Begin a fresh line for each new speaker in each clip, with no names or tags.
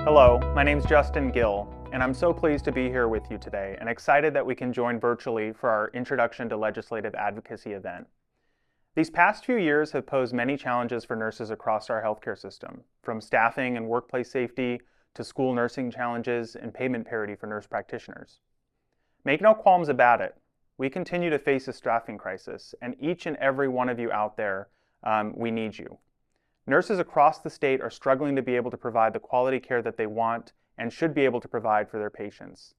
Hello, my name's Justin Gill, and I'm so pleased to be here with you today and excited that we can join virtually for our Introduction to Legislative Advocacy event. These past few years have posed many challenges for nurses across our healthcare system, from staffing and workplace safety to school nursing challenges and payment parity for nurse practitioners. Make no qualms about it. We continue to face a staffing crisis, and each and every one of you out there, we need you. Nurses across the state are struggling to be able to provide the quality care that they want and should be able to provide for their patients.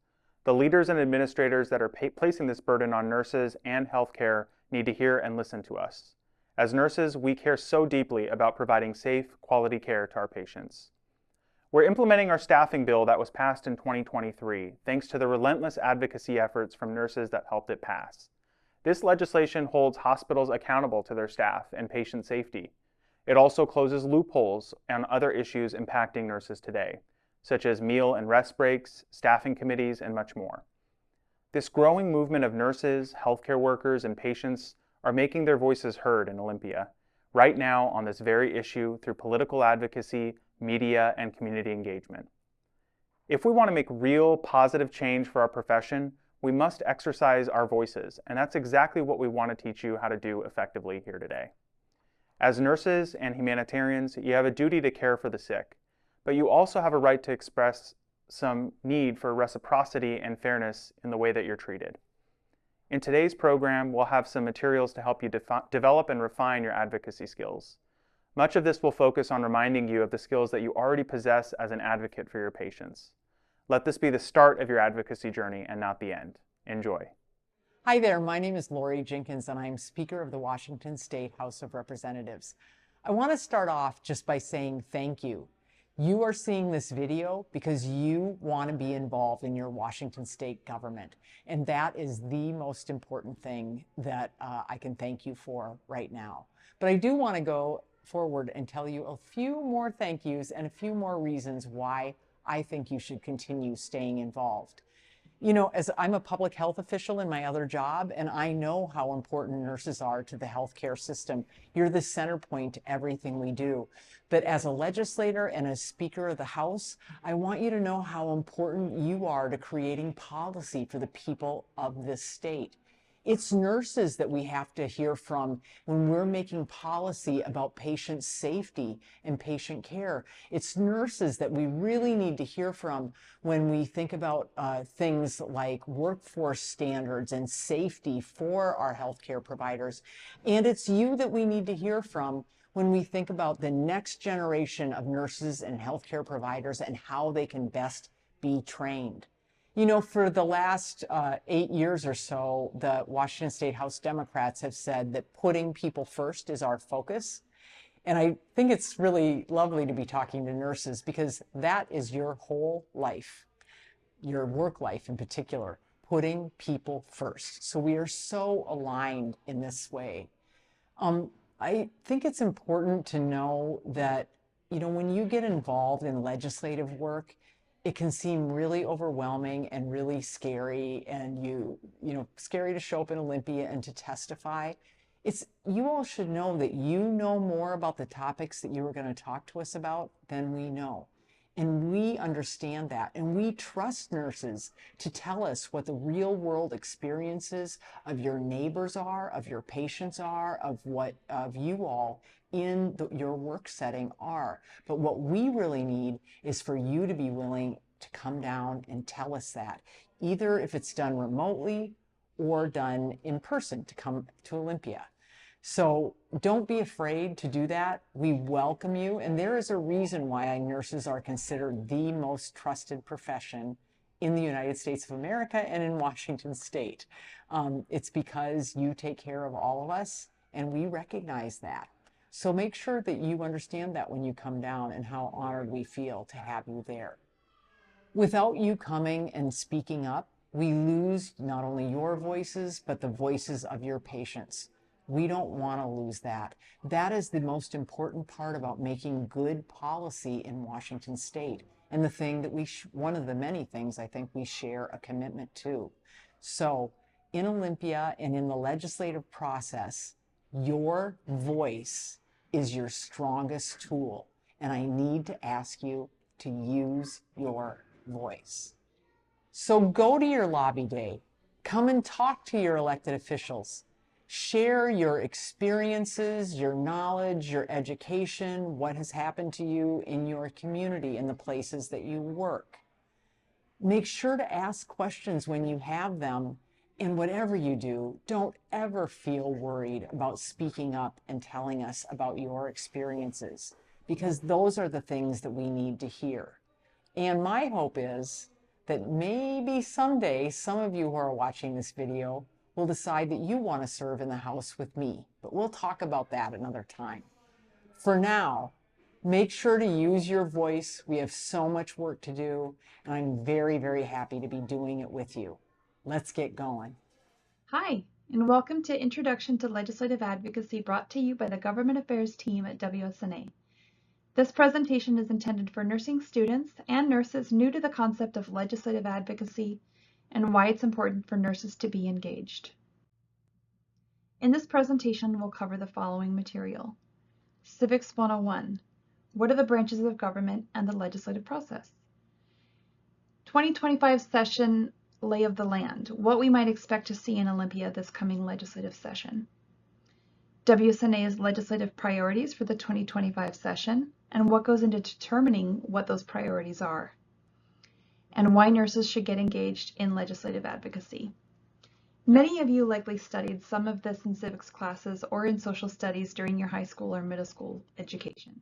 The leaders and administrators that are placing this burden on nurses and healthcare need to hear and listen to us. As nurses, we care so deeply about providing safe, quality care to our patients. We're implementing our staffing bill that was passed in 2023, thanks to the relentless advocacy efforts from nurses that helped it pass. This legislation holds hospitals accountable to their staff and patient safety. It also closes loopholes on other issues impacting nurses today, such as meal and rest breaks, staffing committees, and much more. This growing movement of nurses, healthcare workers, and patients are making their voices heard in Olympia, right now on this very issue through political advocacy, media, and community engagement. If we want to make real positive change for our profession, we must exercise our voices, and that's exactly what we want to teach you how to do effectively here today. As nurses and humanitarians, you have a duty to care for the sick, but you also have a right to express some need for reciprocity and fairness in the way that you're treated. In today's program, we'll have some materials to help you develop and refine your advocacy skills. Much of this will focus on reminding you of the skills that you already possess as an advocate for your patients. Let this be the start of your advocacy journey and not the end. Enjoy.
Hi there, my name is Laurie Jinkins and I'm Speaker of the Washington State House of Representatives. I want to start off just by saying thank you. You are seeing this video because you want to be involved in your Washington State government. And that is the most important thing that I can thank you for right now. But I do want to go forward and tell you a few more thank yous and a few more reasons why I think you should continue staying involved. You know, as I'm a public health official in my other job, and I know how important nurses are to the healthcare system. You're the center point to everything we do. But as a legislator and as Speaker of the House, I want you to know how important you are to creating policy for the people of this state. It's nurses that we have to hear from when we're making policy about patient safety and patient care. It's nurses that we really need to hear from when we think about things like workforce standards and safety for our healthcare providers. And it's you that we need to hear from when we think about the next generation of nurses and healthcare providers and how they can best be trained. You know, for the last 8 years or so, the Washington State House Democrats have said that putting people first is our focus. And I think it's really lovely to be talking to nurses because that is your whole life, your work life in particular, putting people first. So we are so aligned in this way. I think it's important to know that, you know, when you get involved in legislative work, it can seem really overwhelming and really scary, and you know, scary to show up in Olympia and to testify. You all should know that you know more about the topics that you are going to talk to us about than we know. And we understand that, and we trust nurses to tell us what the real world experiences of your neighbors are, of your patients are, of you all in your work setting are. But what we really need is for you to be willing to come down and tell us that, either if it's done remotely or done in person, to come to Olympia. So don't be afraid to do that. We welcome you. And there is a reason why nurses are considered the most trusted profession in the United States of America and in Washington State. It's because you take care of all of us, and we recognize that. So make sure that you understand that when you come down and how honored we feel to have you there. Without you coming and speaking up, we lose not only your voices, but the voices of your patients. We don't want to lose that. That is the most important part about making good policy in Washington State, and the thing that one of the many things I think we share a commitment to. So in Olympia and in the legislative process, your voice is your strongest tool. And I need to ask you to use your voice. So go to your lobby day, come and talk to your elected officials, share your experiences, your knowledge, your education, what has happened to you in your community, in the places that you work. Make sure to ask questions when you have them, and whatever you do, don't ever feel worried about speaking up and telling us about your experiences, because those are the things that we need to hear. And my hope is that maybe someday some of you who are watching this video will decide that you want to serve in the House with me, but we'll talk about that another time. For now, make sure to use your voice. We have so much work to do, and I'm very, very happy to be doing it with you. Let's get going.
Hi, and welcome to Introduction to Legislative Advocacy, brought to you by the Government Affairs team at WSNA. This presentation is intended for nursing students and nurses new to the concept of legislative advocacy and why it's important for nurses to be engaged. In this presentation, we'll cover the following material. Civics 101. What are the branches of government and the legislative process? 2025 session lay of the land, what we might expect to see in Olympia this coming legislative session. WSNA's legislative priorities for the 2025 session and what goes into determining what those priorities are, and why nurses should get engaged in legislative advocacy. Many of you likely studied some of this in civics classes or in social studies during your high school or middle school education.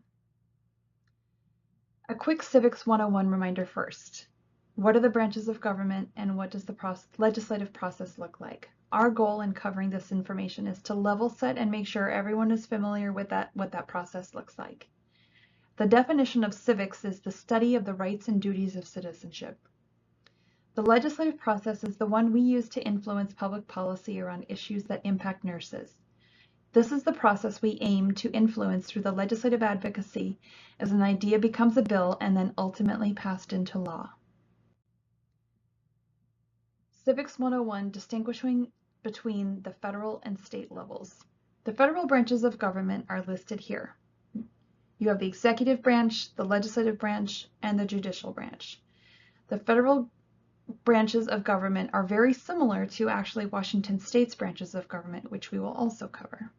A quick Civics 101 reminder first. What are the branches of government and what does the legislative process look like? Our goal in covering this information is to level set and make sure everyone is familiar with what that process looks like. The definition of civics is the study of the rights and duties of citizenship. The legislative process is the one we use to influence public policy around issues that impact nurses. This is the process we aim to influence through the legislative advocacy as an idea becomes a bill and then ultimately passed into law. Civics 101, distinguishing between the federal and state levels. The federal branches of government are listed here. You have the executive branch, the legislative branch, and the judicial branch. The federal branches of government are very similar to actually Washington State's branches of government, which we will also cover.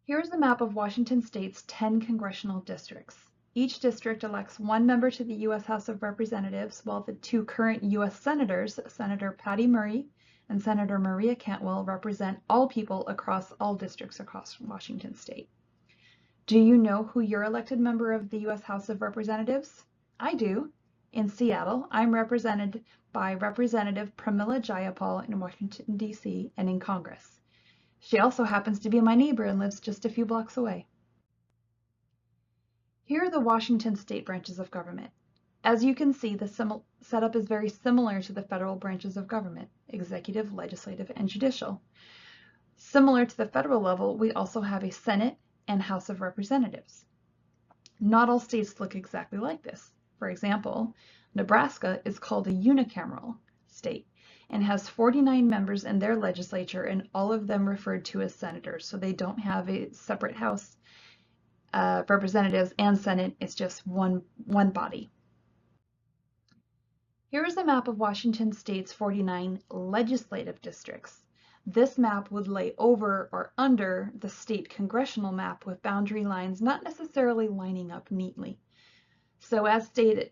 Here is a map of Washington State's 10 congressional districts. Each district elects one member to the U.S. House of Representatives, while the two current U.S. Senators, Senator Patty Murray and Senator Maria Cantwell, represent all people across all districts across Washington State. Do you know who your elected member of the U.S. House of Representatives? I do. In Seattle, I'm represented by Representative Pramila Jayapal in Washington, D.C., and in Congress. She also happens to be my neighbor and lives just a few blocks away. Here are the Washington State branches of government. As you can see, the setup is very similar to the federal branches of government, executive, legislative, and judicial. Similar to the federal level, we also have a Senate and House of Representatives. Not all states look exactly like this. For example, Nebraska is called a unicameral state and has 49 members in their legislature, and all of them referred to as senators, so they don't have a separate House Representatives and Senate. It's just one body. Here is a map of Washington State's 49 legislative districts. This map would lay over or under the state congressional map with boundary lines not necessarily lining up neatly. So as stated,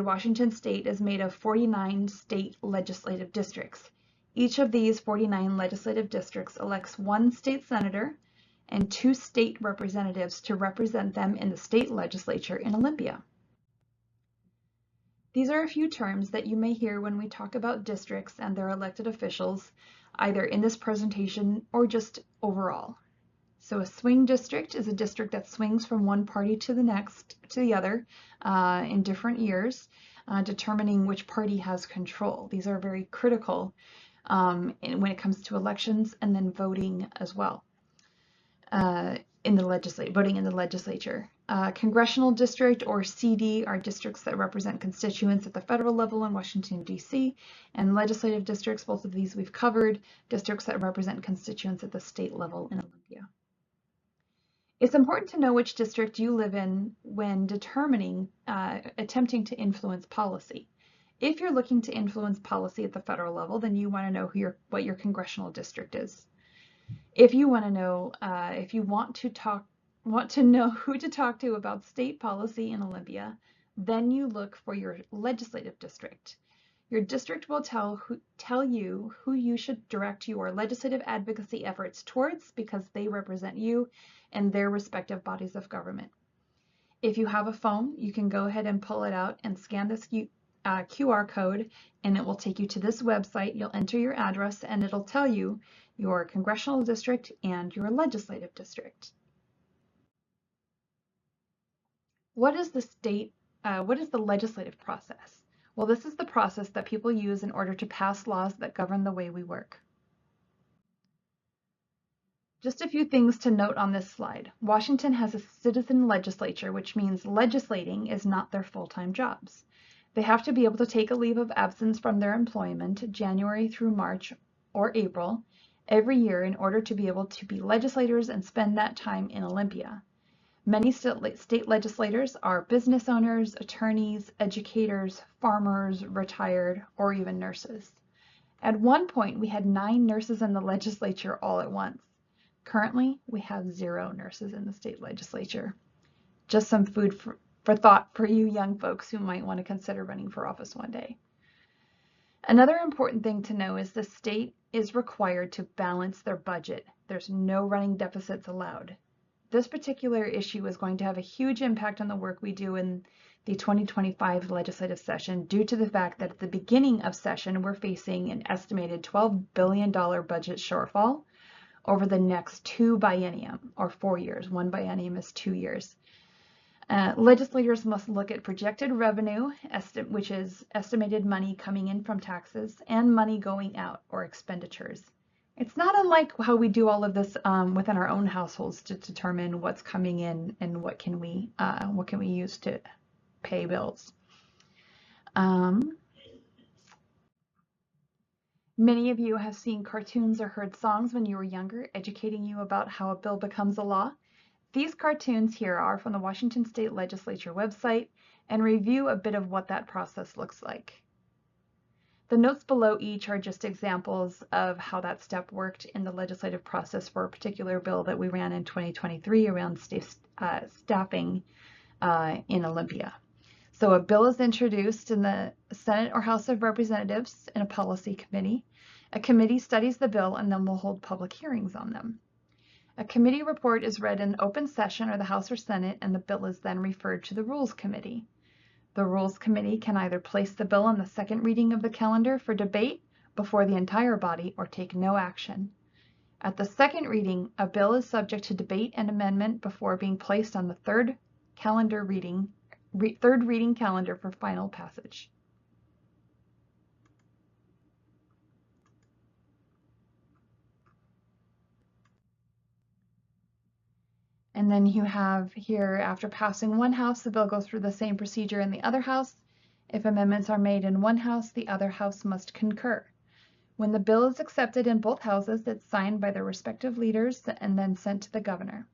Washington State is made of 49 state legislative districts. Each of these 49 legislative districts elects one state senator and 2 state representatives to represent them in the state legislature in Olympia. These are a few terms that you may hear when we talk about districts and their elected officials, either in this presentation or just overall. So a swing district is a district that swings from one party to the other in different years, determining which party has control. These are very critical when it comes to elections and then voting as well. Voting in the legislature. Congressional district, or CD, are districts that represent constituents at the federal level in Washington, D.C., and legislative districts, both of these we've covered, districts that represent constituents at the state level in Olympia. It's important to know which district you live in when attempting to influence policy. If you're looking to influence policy at the federal level, then you want to know what your congressional district is. If you want to know, if you want to know who to talk to about state policy in Olympia, then you look for your legislative district. Your district will tell you who you should direct your legislative advocacy efforts towards because they represent you and their respective bodies of government. If you have a phone, you can go ahead and pull it out and scan this QR code, and it will take you to this website. You'll enter your address, and it'll tell you your congressional district and your legislative district. What is the legislative process? Well, this is the process that people use in order to pass laws that govern the way we work. Just a few things to note on this slide. Washington has a citizen legislature, which means legislating is not their full-time jobs. They have to be able to take a leave of absence from their employment, January through March or April, every year in order to be able to be legislators and spend that time in Olympia. Many state legislators are business owners, attorneys, educators, farmers, retired, or even nurses. At one point, we had 9 nurses in the legislature all at once. Currently, we have 0 nurses in the state legislature. Just some food for thought for you young folks who might want to consider running for office one day. Another important thing to know is the state is required to balance their budget. There's no running deficits allowed. This particular issue is going to have a huge impact on the work we do in the 2025 legislative session due to the fact that at the beginning of session, we're facing an estimated $12 billion budget shortfall over the next 2 biennium, or 4 years. 1 biennium is 2 years. Legislators must look at projected revenue, which is estimated money coming in from taxes, and money going out, or expenditures. It's not unlike how we do all of this within our own households to determine what's coming in and what can we use to pay bills. Many of you have seen cartoons or heard songs when you were younger, educating you about how a bill becomes a law. These cartoons here are from the Washington State Legislature website and review a bit of what that process looks like. The notes below each are just examples of how that step worked in the legislative process for a particular bill that we ran in 2023 around staffing in Olympia. So a bill is introduced in the Senate or House of Representatives in a policy committee. A committee studies the bill and then will hold public hearings on them. A committee report is read in open session or the House or Senate, and the bill is then referred to the Rules Committee. The Rules Committee can either place the bill on the second reading of the calendar for debate before the entire body or take no action. At the second reading, a bill is subject to debate and amendment before being placed on the third reading calendar for final passage. And then you have here, after passing one house, the bill goes through the same procedure in the other house. If amendments are made in one house, the other house must concur. When the bill is accepted in both houses, it's signed by their respective leaders and then sent to the governor.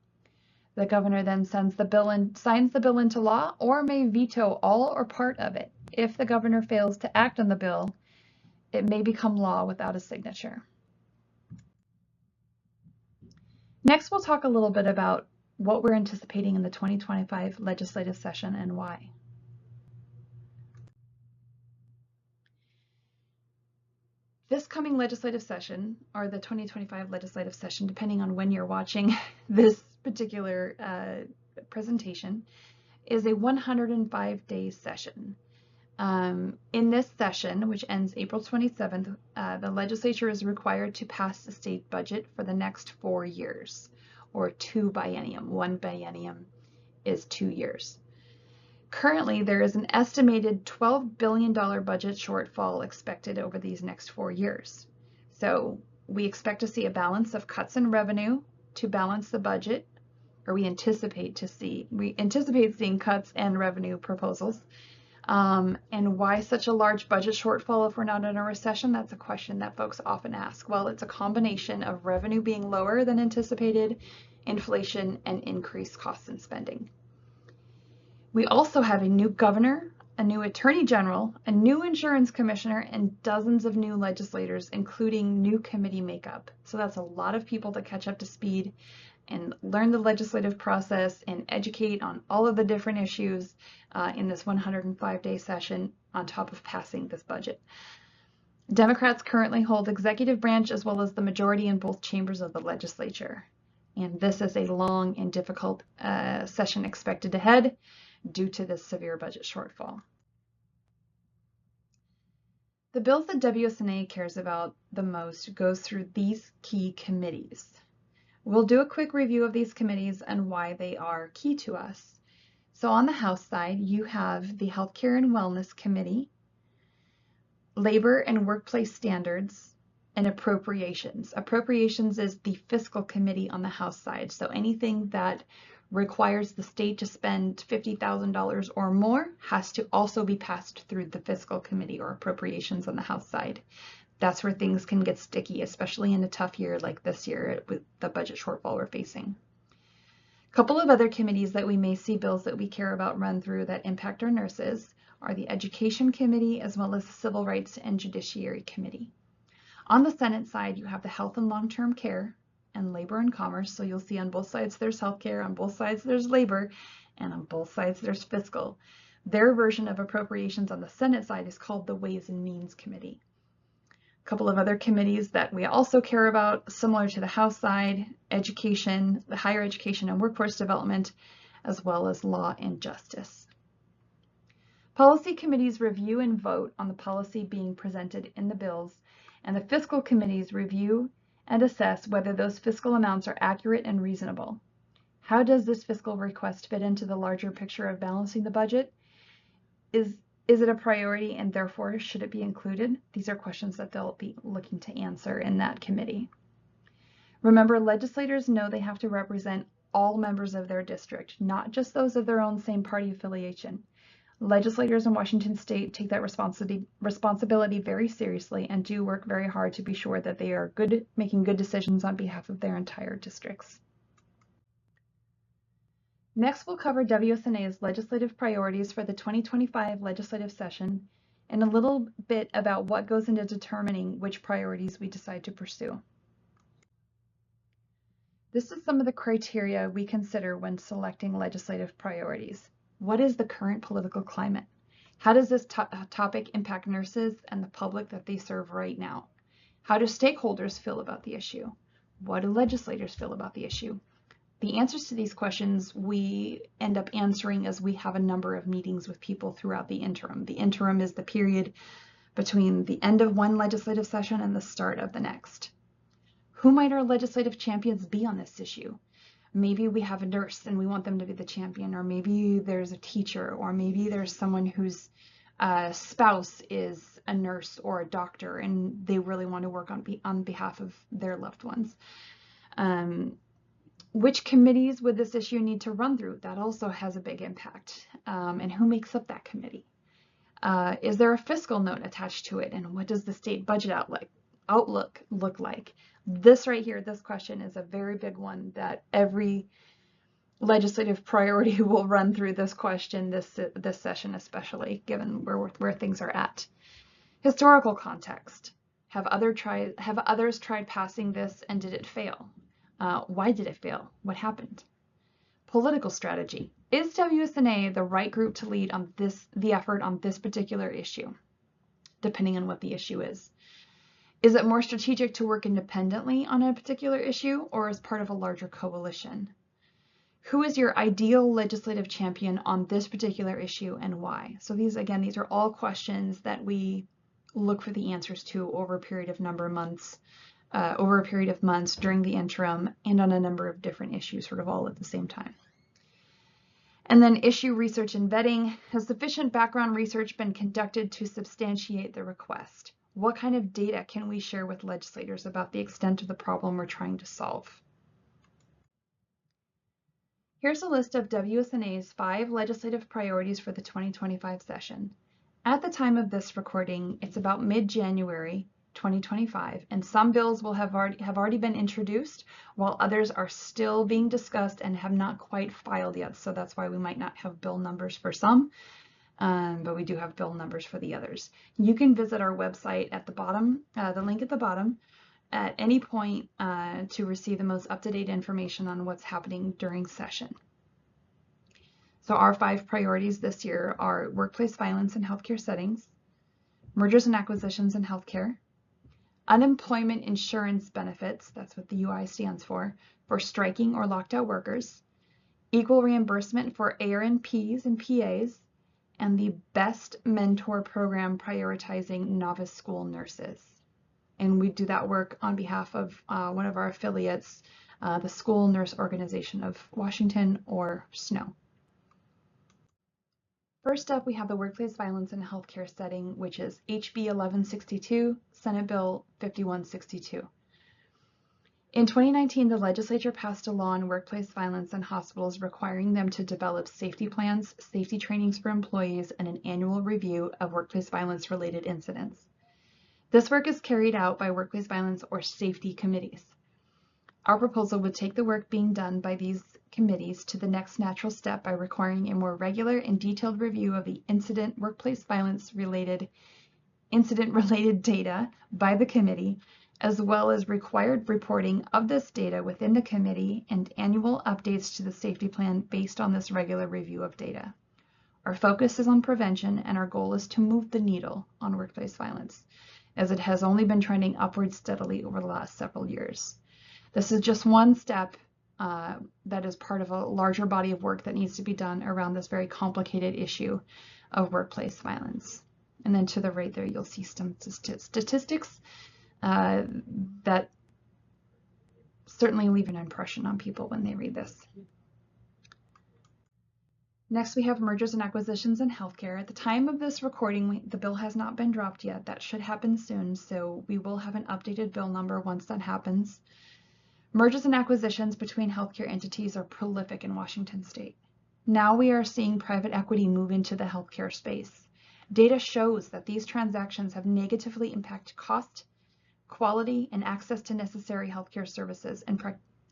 The governor then signs the bill into law or may veto all or part of it. If the governor fails to act on the bill, it may become law without a signature. Next, we'll talk a little bit about what we're anticipating in the 2025 legislative session and why. This coming legislative session, or the 2025 legislative session, depending on when you're watching this particular presentation, is a 105-day session. In this session, which ends April 27th, the legislature is required to pass the state budget for the next 4 years, or 2 biennium. 1 biennium is 2 years. Currently, there is an estimated $12 billion budget shortfall expected over these next 4 years. So we expect to see a balance of cuts in revenue to balance the budget, or we anticipate seeing cuts and revenue proposals. And why such a large budget shortfall if we're not in a recession? That's a question that folks often ask. Well, it's a combination of revenue being lower than anticipated inflation, and increased costs and spending. We also have a new governor, a new attorney general, a new insurance commissioner, and dozens of new legislators, including new committee makeup. So that's a lot of people to catch up to speed and learn the legislative process and educate on all of the different issues in this 105-day session on top of passing this budget. Democrats currently hold executive branch as well as the majority in both chambers of the legislature. And this is a long and difficult session expected ahead due to this severe budget shortfall. The bills that WSNA cares about the most goes through these key committees. We'll do a quick review of these committees and why they are key to us. So on the House side, you have the Healthcare and Wellness Committee, Labor and Workplace Standards, and Appropriations. Appropriations is the fiscal committee on the House side. So anything that requires the state to spend $50,000 or more has to also be passed through the fiscal committee or appropriations on the House side. That's where things can get sticky, especially in a tough year like this year with the budget shortfall we're facing. A couple of other committees that we may see bills that we care about run through that impact our nurses are the Education Committee as well as the Civil Rights and Judiciary Committee. On the Senate side, you have the Health and Long-Term Care and Labor and Commerce. So you'll see on both sides there's healthcare, on both sides there's labor, and on both sides there's fiscal. Their version of appropriations on the Senate side is called the Ways and Means Committee. A couple of other committees that we also care about, similar to the House side, education, the higher education and workforce development, as well as law and justice. Policy committees review and vote on the policy being presented in the bills, and the fiscal committees review and assess whether those fiscal amounts are accurate and reasonable. How does this fiscal request fit into the larger picture of balancing the budget? Is it a priority and therefore should it be included? These are questions that they'll be looking to answer in that committee. Remember, legislators know they have to represent all members of their district, not just those of their own same party affiliation. Legislators in Washington State take that responsibility very seriously and do work very hard to be sure that they are making good decisions on behalf of their entire districts. Next, we'll cover WSNA's legislative priorities for the 2025 legislative session and a little bit about what goes into determining which priorities we decide to pursue. This is some of the criteria we consider when selecting legislative priorities. What is the current political climate? How does this topic impact nurses and the public that they serve right now? How do stakeholders feel about the issue? What do legislators feel about the issue? The answers to these questions we end up answering as we have a number of meetings with people throughout the interim. The interim is the period between the end of one legislative session and the start of the next. Who might our legislative champions be on this issue? Maybe we have a nurse and we want them to be the champion, or maybe there's a teacher, or maybe there's someone whose spouse is a nurse or a doctor and they really want to work on behalf of their loved ones. Which committees would this issue need to run through? That also has a big impact. And who makes up that committee? Is there a fiscal note attached to it? And what does the state budget outlook look like? This right here, this question is a very big one that every legislative priority will run through this question this session, especially given where things are at. Historical context. Have others tried passing this and did it fail? Why did it fail? What happened? Political strategy. Is WSNA the right group to lead on the effort on this particular issue, depending on what the issue is? Is it more strategic to work independently on a particular issue or as part of a larger coalition? Who is your ideal legislative champion on this particular issue and why? So these are all questions that we look for the answers to over a period of months during the interim and on a number of different issues, sort of all at the same time. And then issue research and vetting. Has sufficient background research been conducted to substantiate the request? What kind of data can we share with legislators about the extent of the problem we're trying to solve? Here's a list of WSNA's 5 legislative priorities for the 2025 session. At the time of this recording, it's about mid-January, 2025, and some bills will have already been introduced, while others are still being discussed and have not quite filed yet. So that's why we might not have bill numbers for some, but we do have bill numbers for the others. You can visit our website at the bottom, the link at the bottom, at any point to receive the most up-to-date information on what's happening during session. So our 5 priorities this year are workplace violence in healthcare settings, mergers and acquisitions in healthcare, unemployment insurance benefits, that's what the UI stands for striking or locked out workers, equal reimbursement for ARNPs and PAs, and the Best Mentor Program prioritizing novice school nurses. And we do that work on behalf of one of our affiliates, the School Nurse Organization of Washington, or SNO. First up, we have the workplace violence in a healthcare setting, which is HB 1162, Senate Bill 5162. In 2019, the legislature passed a law on workplace violence in hospitals requiring them to develop safety plans, safety trainings for employees, and an annual review of workplace violence-related incidents. This work is carried out by workplace violence or safety committees. Our proposal would take the work being done by these committees to the next natural step by requiring a more regular and detailed review of the workplace violence incident-related data by the committee, as well as required reporting of this data within the committee and annual updates to the safety plan based on this regular review of data. Our focus is on prevention, and our goal is to move the needle on workplace violence, as it has only been trending upward steadily over the last several years. This is just one step that is part of a larger body of work that needs to be done around this very complicated issue of workplace violence. And then to the right there, you'll see some statistics that certainly leave an impression on people when they read this. Next, we have mergers and acquisitions in healthcare. At the time of this recording, the bill has not been dropped yet. That should happen soon, so we will have an updated bill number once that happens. Mergers and acquisitions between healthcare entities are prolific in Washington state. Now we are seeing private equity move into the healthcare space. Data shows that these transactions have negatively impacted cost, quality, and access to necessary healthcare services,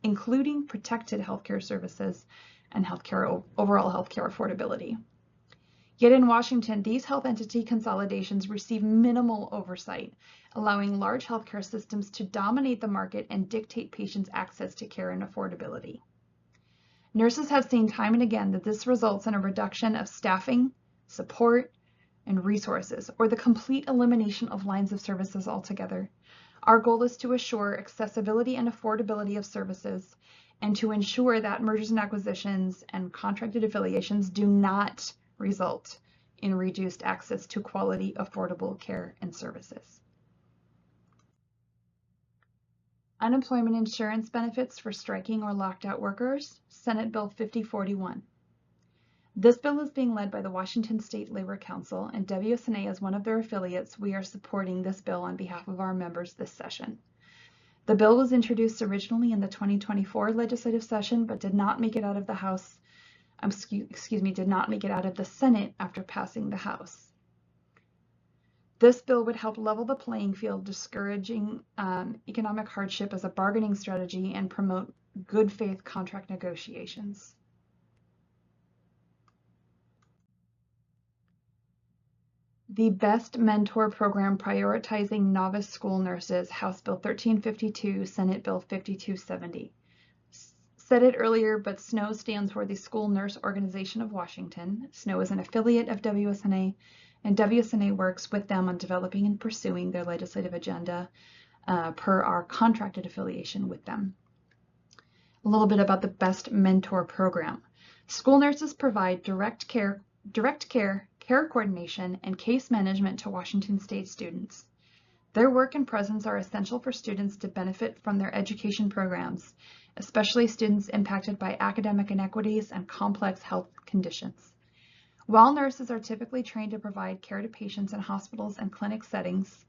including protected healthcare services and overall healthcare affordability. Yet in Washington, these health entity consolidations receive minimal oversight, allowing large healthcare systems to dominate the market and dictate patients' access to care and affordability. Nurses have seen time and again that this results in a reduction of staffing, support, and resources, or the complete elimination of lines of services altogether. Our goal is to assure accessibility and affordability of services, and to ensure that mergers and acquisitions and contracted affiliations do not result in reduced access to quality, affordable care and services. Unemployment insurance benefits for striking or locked out workers, Senate Bill 5041. This bill is being led by the Washington State Labor Council, and WSNA as one of their affiliates. We are supporting this bill on behalf of our members this session. The bill was introduced originally in the 2024 legislative session, but did not make it out of the House, did not make it out of the Senate after passing the House. This bill would help level the playing field, discouraging economic hardship as a bargaining strategy, and promote good faith contract negotiations. The Best Mentor Program prioritizing novice school nurses, House Bill 1352, Senate Bill 5270. Said it earlier, but SNO stands for the School Nurse Organization of Washington. SNO is an affiliate of WSNA, and WSNA works with them on developing and pursuing their legislative agenda per our contracted affiliation with them. A little bit about the Best Mentor Program. School nurses provide direct care coordination, and case management to Washington State students. Their work and presence are essential for students to benefit from their education programs, especially students impacted by academic inequities and complex health conditions. While nurses are typically trained to provide care to patients in hospitals and clinic settings,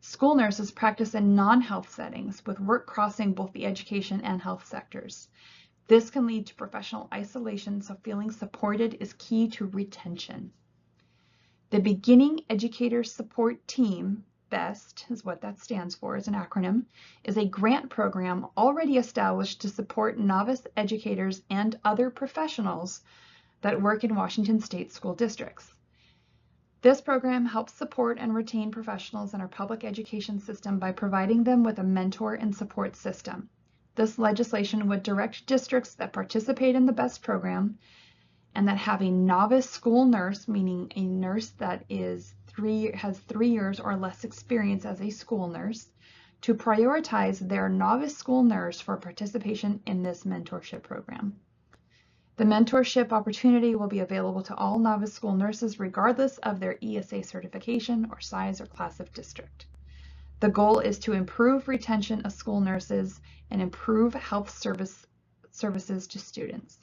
school nurses practice in non-health settings with work crossing both the education and health sectors. This can lead to professional isolation, so feeling supported is key to retention. The Beginning Educator Support Team, FEST is what that stands for as an acronym, is a grant program already established to support novice educators and other professionals that work in Washington State school districts. This program helps support and retain professionals in our public education system by providing them with a mentor and support system. This legislation would direct districts that participate in the BEST program and that have a novice school nurse, meaning a nurse that has 3 years or less experience as a school nurse, to prioritize their novice school nurse for participation in this mentorship program. The mentorship opportunity will be available to all novice school nurses regardless of their ESA certification or size or class of district. The goal is to improve retention of school nurses and improve health services to students.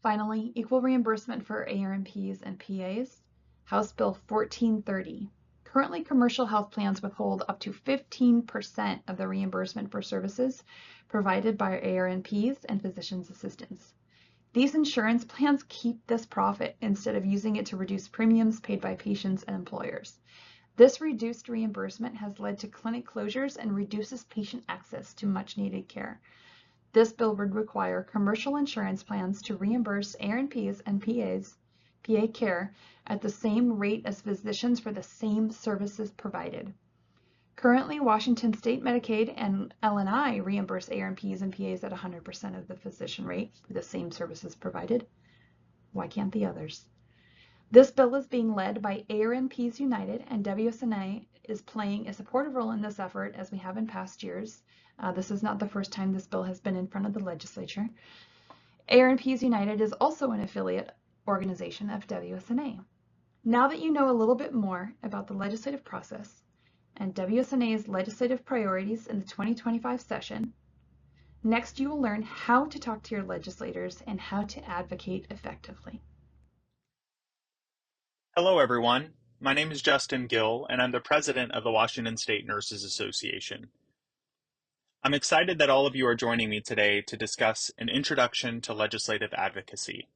Finally, equal reimbursement for ARNPs and PAs. House Bill 1430. Currently, commercial health plans withhold up to 15% of the reimbursement for services provided by ARNPs and physician's assistants. These insurance plans keep this profit instead of using it to reduce premiums paid by patients and employers. This reduced reimbursement has led to clinic closures and reduces patient access to much-needed care. This bill would require commercial insurance plans to reimburse ARNPs and PA care at the same rate as physicians for the same services provided. Currently, Washington State Medicaid and LNI reimburse ARNPs and PAs at 100% of the physician rate for the same services provided. Why can't the others? This bill is being led by ARNPs United, and WSNA is playing a supportive role in this effort as we have in past years. This is not the first time this bill has been in front of the legislature. ARNPs United is also an affiliate organization of WSNA. Now that you know a little bit more about the legislative process and WSNA's legislative priorities in the 2025 session, next you will learn how to talk to your legislators and how to advocate effectively.
Hello, everyone. My name is Justin Gill, and I'm the president of the Washington State Nurses Association. I'm excited that all of you are joining me today to discuss an introduction to legislative advocacy.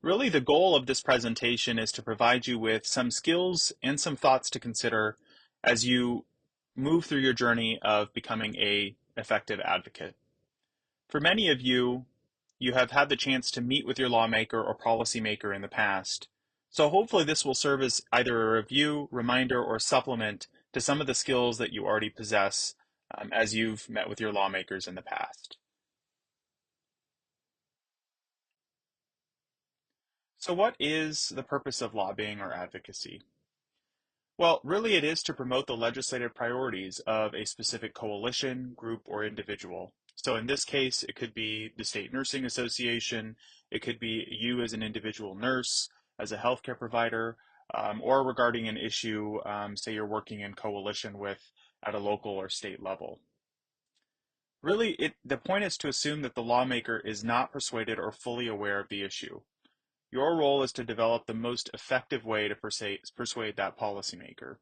Really, the goal of this presentation is to provide you with some skills and some thoughts to consider as you move through your journey of becoming an effective advocate. For many of you, you have had the chance to meet with your lawmaker or policymaker in the past, so hopefully this will serve as either a review, reminder, or supplement to some of the skills that you already possess as you've met with your lawmakers in the past. So what is the purpose of lobbying or advocacy? Well, really it is to promote the legislative priorities of a specific coalition, group, or individual. So in this case, it could be the State Nursing Association, it could be you as an individual nurse, as a healthcare provider, or regarding an issue, say you're working in coalition with at a local or state level. Really, the point is to assume that the lawmaker is not persuaded or fully aware of the issue. Your role is to develop the most effective way to persuade that policymaker.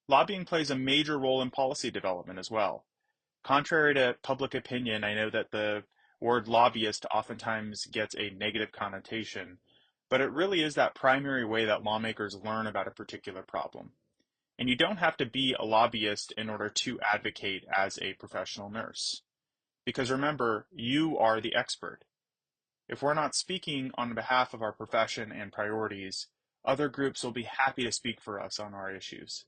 Lobbying plays a major role in policy development as well. Contrary to public opinion, I know that the word lobbyist oftentimes gets a negative connotation, but it really is that primary way that lawmakers learn about a particular problem. And you don't have to be a lobbyist in order to advocate as a professional nurse. Because remember, you are the expert. If we're not speaking on behalf of our profession and priorities, other groups will be happy to speak for us on our issues.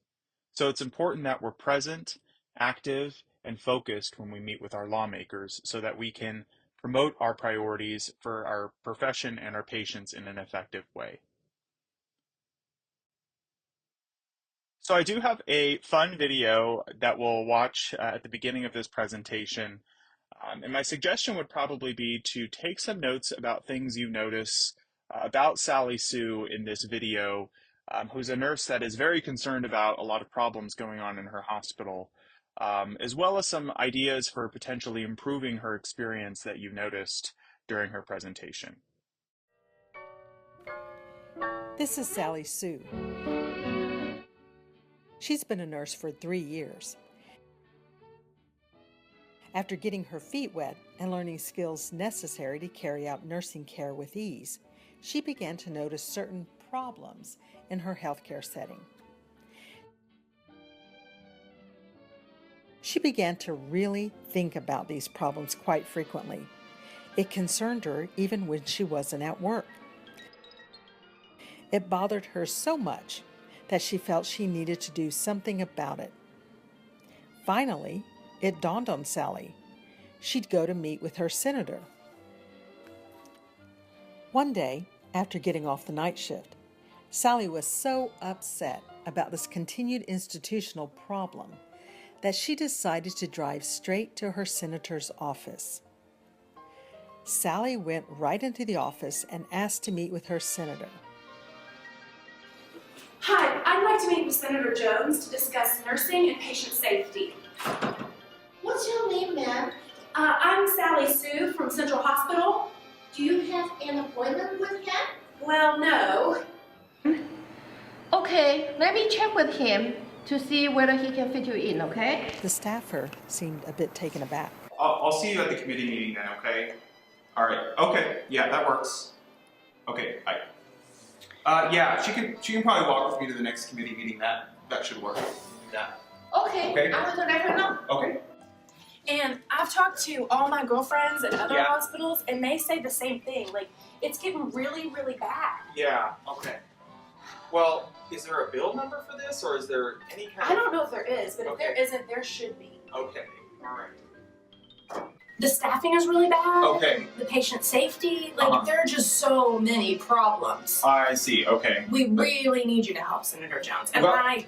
So it's important that we're present, active, and focused when we meet with our lawmakers so that we can promote our priorities for our profession and our patients in an effective way. So I do have a fun video that we'll watch at the beginning of this presentation. And my suggestion would probably be to take some notes about things you notice about Sally Sue in this video, who's a nurse that is very concerned about a lot of problems going on in her hospital, as well as some ideas for potentially improving her experience that you noticed during her presentation.
This is Sally Sue. She's been a nurse for 3 years. After getting her feet wet and learning skills necessary to carry out nursing care with ease, she began to notice certain problems in her healthcare setting. She began to really think about these problems quite frequently. It concerned her even when she wasn't at work. It bothered her so much that she felt she needed to do something about it. Finally, it dawned on Sally. She'd go to meet with her senator. One day, after getting off the night shift, Sally was so upset about this continued institutional problem that she decided to drive straight to her senator's office. Sally went right into the office and asked to meet with her senator.
Hi, I'd like to meet with Senator Jones to discuss nursing and patient safety.
What's your name, ma'am?
I'm Sally Sue from Central Hospital.
Do you have an appointment with him?
Well, no.
Okay, let me check with him to see whether he can fit you in, okay?
The staffer seemed a bit taken aback.
I'll see you at the committee meeting then, okay? All right. Okay. Yeah, that works. Okay. Bye. Yeah, she can probably walk with me to the next committee meeting. That should work. Yeah.
Okay,
Okay.
I will let her know.
Okay.
And I've talked to all my girlfriends at other
Yeah.
hospitals, and they say the same thing. Like, it's getting really, really bad.
Yeah. Okay. Well, is there a bill number for this, or is there any kind
I don't know if there is, but if
Okay.
there isn't, there should be.
Okay. All right.
The staffing is really bad.
Okay.
The patient safety, like,
Uh-huh.
there are just so many problems.
I see. Okay.
We really need you to help Senator Jones. And
Well,
I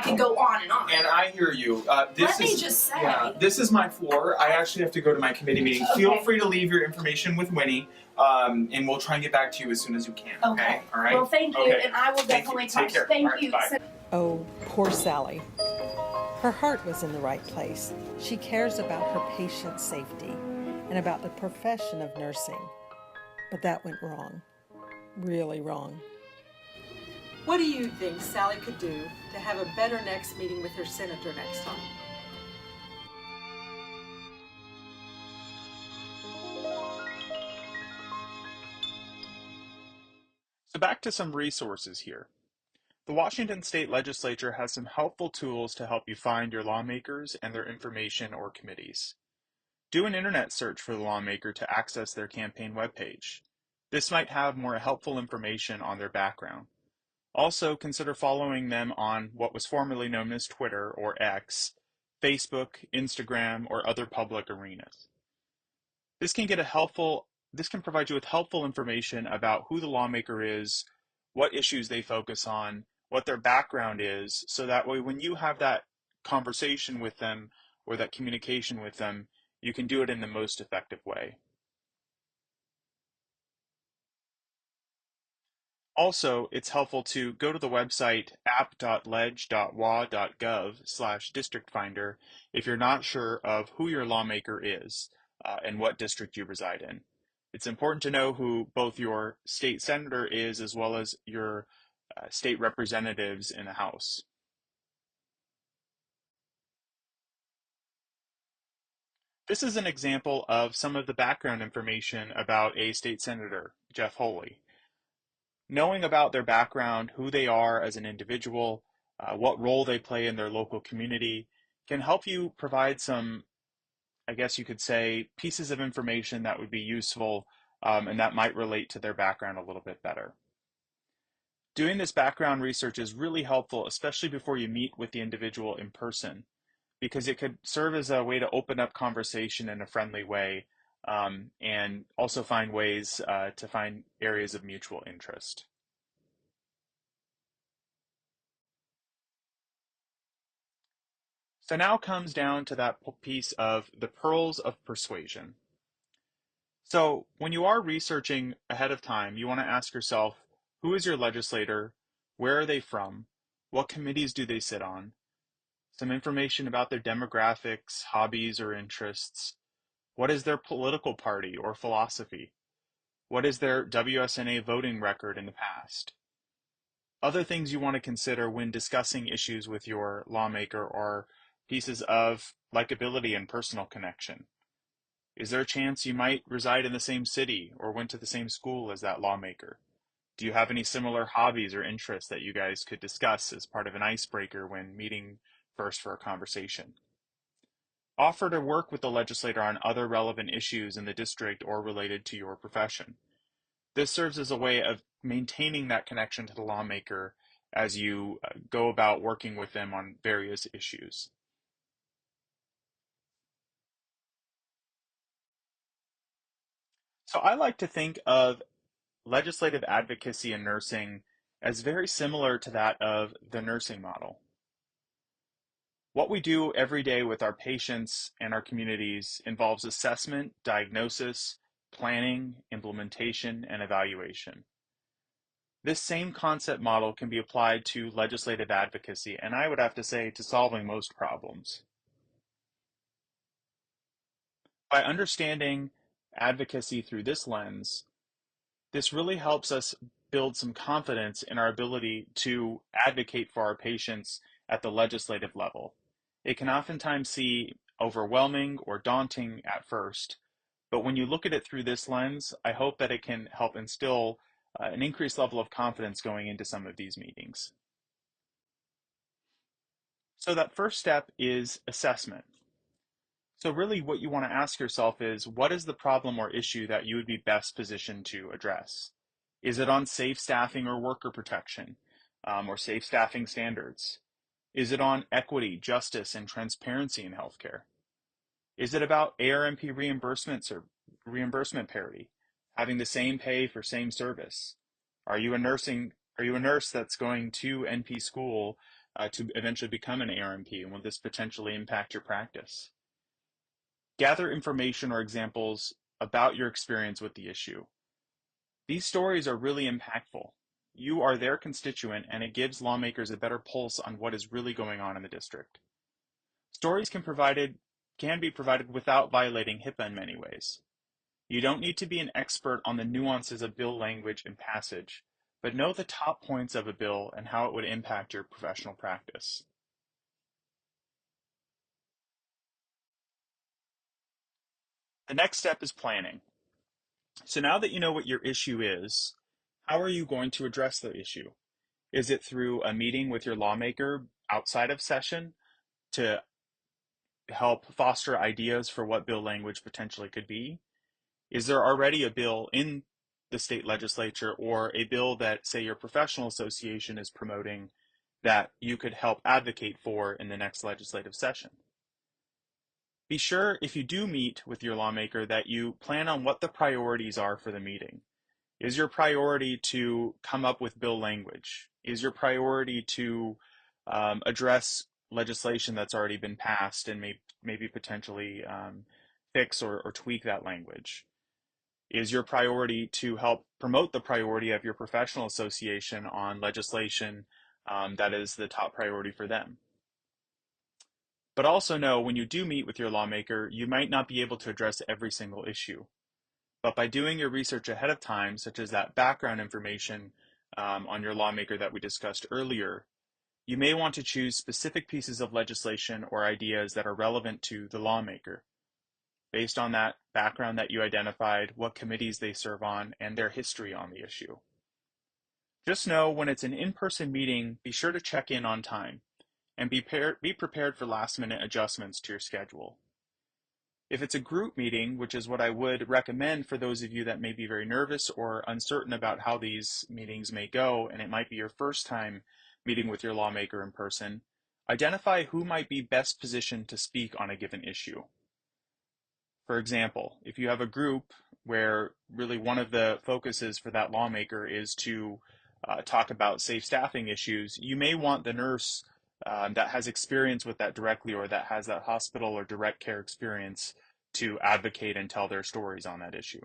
could go on and on.
And I hear you.
Let me just say.
Yeah, this is my floor. I actually have to go to my committee meeting.
Okay.
Feel free to leave your information with Winnie, and we'll try and get back to you as soon as we can.
Okay.
All right.
Well, thank you,
Okay.
and I will
Thank you.
definitely
Take
talk.
care.
Thank
All right,
you.
bye.
Oh, poor Sally. Her heart was in the right place. She cares about her patient's safety and about the profession of nursing. But that went wrong. Really wrong. What do you think Sally could do to have a better next meeting with her senator next time?
So back to some resources here. The Washington State Legislature has some helpful tools to help you find your lawmakers and their information or committees. Do an internet search for the lawmaker to access their campaign webpage. This might have more helpful information on their background. Also, consider following them on what was formerly known as Twitter or X, Facebook, Instagram, or other public arenas. This can provide you with helpful information about who the lawmaker is, what issues they focus on, what their background is, so that way when you have that conversation with them or that communication with them, you can do it in the most effective way. Also, it's helpful to go to the website app.leg.wa.gov/district finder if you're not sure of who your lawmaker is and what district you reside in. It's important to know who both your state senator is as well as your state representatives in the House. This is an example of some of the background information about a state senator, Jeff Holy. Knowing about their background, who they are as an individual, what role they play in their local community, can help you provide some, I guess you could say, pieces of information that would be useful and that might relate to their background a little bit better. Doing this background research is really helpful, especially before you meet with the individual in person, because it could serve as a way to open up conversation in a friendly way and also find ways to find areas of mutual interest. So now comes down to that piece of the pearls of persuasion. So when you are researching ahead of time, you want to ask yourself, who is your legislator? Where are they from? What committees do they sit on? Some information about their demographics, hobbies, or interests. What is their political party or philosophy? What is their WSNA voting record in the past? Other things you want to consider when discussing issues with your lawmaker are pieces of likability and personal connection. Is there a chance you might reside in the same city or went to the same school as that lawmaker? Do you have any similar hobbies or interests that you guys could discuss as part of an icebreaker when meeting first for a conversation? Offer to work with the legislator on other relevant issues in the district or related to your profession. This serves as a way of maintaining that connection to the lawmaker as you go about working with them on various issues. So I like to think of legislative advocacy in nursing as very similar to that of the nursing model. What we do every day with our patients and our communities involves assessment, diagnosis, planning, implementation, and evaluation. This same concept model can be applied to legislative advocacy, and I would have to say to solving most problems. By understanding advocacy through this lens, this really helps us build some confidence in our ability to advocate for our patients at the legislative level. It can oftentimes seem overwhelming or daunting at first, but when you look at it through this lens, I hope that it can help instill an increased level of confidence going into some of these meetings. So that first step is assessment. So really what you want to ask yourself is, what is the problem or issue that you would be best positioned to address? Is it on safe staffing or worker protection, or safe staffing standards? Is it on equity, justice, and transparency in healthcare? Is it about ARMP reimbursements or reimbursement parity, having the same pay for same service? Are you a nurse that's going to NP school to eventually become an ARMP, and will this potentially impact your practice? Gather information or examples about your experience with the issue. These stories are really impactful. You are their constituent, and it gives lawmakers a better pulse on what is really going on in the district. Stories can be provided without violating HIPAA in many ways. You don't need to be an expert on the nuances of bill language and passage, but know the top points of a bill and how it would impact your professional practice. The next step is planning. So now that you know what your issue is, how are you going to address the issue? Is it through a meeting with your lawmaker outside of session to help foster ideas for what bill language potentially could be? Is there already a bill in the state legislature or a bill that, say, your professional association is promoting that you could help advocate for in the next legislative session? Be sure, if you do meet with your lawmaker, that you plan on what the priorities are for the meeting. Is your priority to come up with bill language? Is your priority to address legislation that's already been passed and maybe potentially fix or tweak that language? Is your priority to help promote the priority of your professional association on legislation that is the top priority for them? But also know, when you do meet with your lawmaker, you might not be able to address every single issue. But by doing your research ahead of time, such as that background information on your lawmaker that we discussed earlier, you may want to choose specific pieces of legislation or ideas that are relevant to the lawmaker, based on that background that you identified, what committees they serve on, and their history on the issue. Just know, when it's an in-person meeting, be sure to check in on time and be prepared for last-minute adjustments to your schedule. If it's a group meeting, which is what I would recommend for those of you that may be very nervous or uncertain about how these meetings may go, and it might be your first time meeting with your lawmaker in person, identify who might be best positioned to speak on a given issue. For example, if you have a group where really one of the focuses for that lawmaker is to talk about safe staffing issues, you may want the nurse that has experience with that directly, or that has that hospital or direct care experience, to advocate and tell their stories on that issue.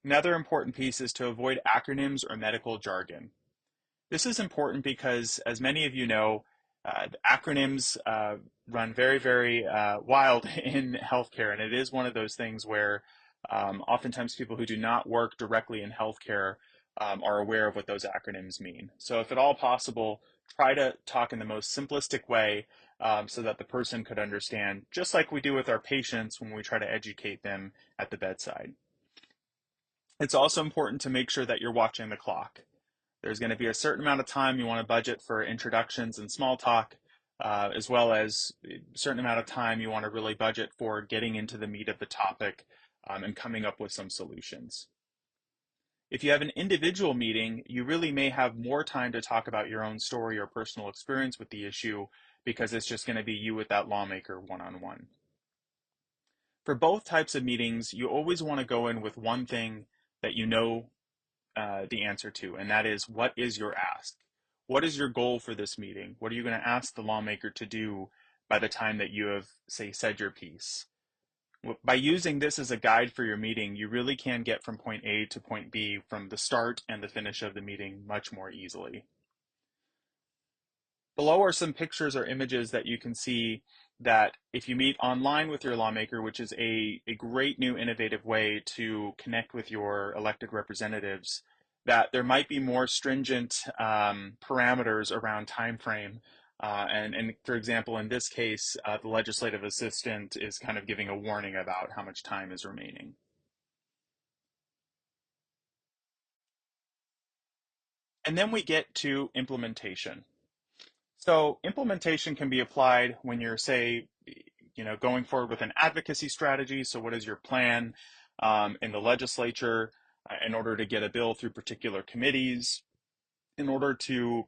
Another important piece is to avoid acronyms or medical jargon. This is important because, as many of you know, acronyms run very, very wild in healthcare, and it is one of those things where oftentimes people who do not work directly in healthcare are aware of what those acronyms mean. So if at all possible, try to talk in the most simplistic way so that the person could understand, just like we do with our patients when we try to educate them at the bedside. It's also important to make sure that you're watching the clock. There's going to be a certain amount of time you want to budget for introductions and small talk, as well as a certain amount of time you want to really budget for getting into the meat of the topic and coming up with some solutions. If you have an individual meeting, you really may have more time to talk about your own story or personal experience with the issue because it's just going to be you with that lawmaker one-on-one. For both types of meetings, you always want to go in with one thing that you know the answer to, and that is, what is your ask? What is your goal for this meeting? What are you going to ask the lawmaker to do by the time that you have, say, said your piece? By using this as a guide for your meeting, you really can get from point A to point B from the start and the finish of the meeting much more easily. Below are some pictures or images that you can see that if you meet online with your lawmaker, which is a great new innovative way to connect with your elected representatives, that there might be more stringent parameters around time frame. And for example, in this case, the legislative assistant is kind of giving a warning about how much time is remaining. And then we get to implementation. So implementation can be applied when you're, say, going forward with an advocacy strategy. So what is your plan in the legislature in order to get a bill through particular committees, in order to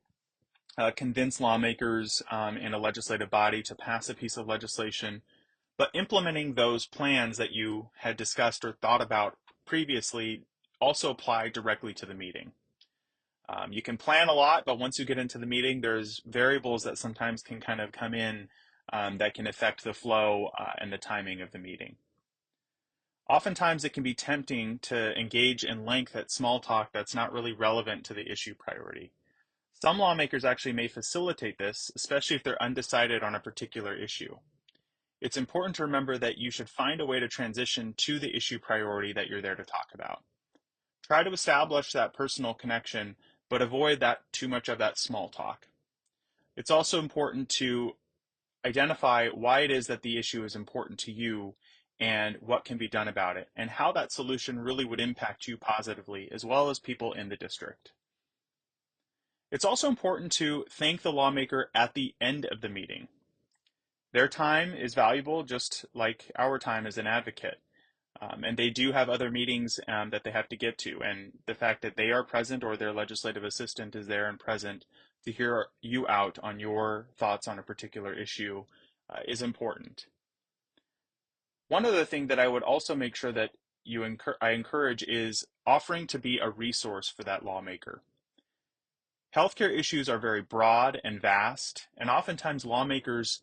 convince lawmakers in a legislative body to pass a piece of legislation, but implementing those plans that you had discussed or thought about previously also apply directly to the meeting. You can plan a lot, but once you get into the meeting, there's variables that sometimes can kind of come in that can affect the flow and the timing of the meeting. Oftentimes, it can be tempting to engage in length at small talk that's not really relevant to the issue priority. Some lawmakers actually may facilitate this, especially if they're undecided on a particular issue. It's important to remember that you should find a way to transition to the issue priority that you're there to talk about. Try to establish that personal connection, but avoid too much of that small talk. It's also important to identify why it is that the issue is important to you and what can be done about it, and how that solution really would impact you positively, as well as people in the district. It's also important to thank the lawmaker at the end of the meeting. Their time is valuable, just like our time as an advocate. And they do have other meetings that they have to get to. And the fact that they are present, or their legislative assistant is there and present to hear you out on your thoughts on a particular issue is important. One other thing that I would also make sure that I encourage is offering to be a resource for that lawmaker. Healthcare issues are very broad and vast, and oftentimes lawmakers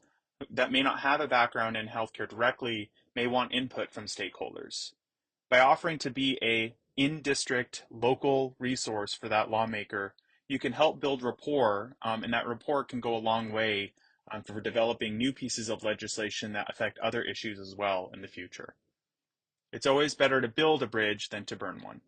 that may not have a background in healthcare directly may want input from stakeholders. By offering to be a in-district local resource for that lawmaker, you can help build rapport, and that rapport can go a long way for developing new pieces of legislation that affect other issues as well in the future. It's always better to build a bridge than to burn one.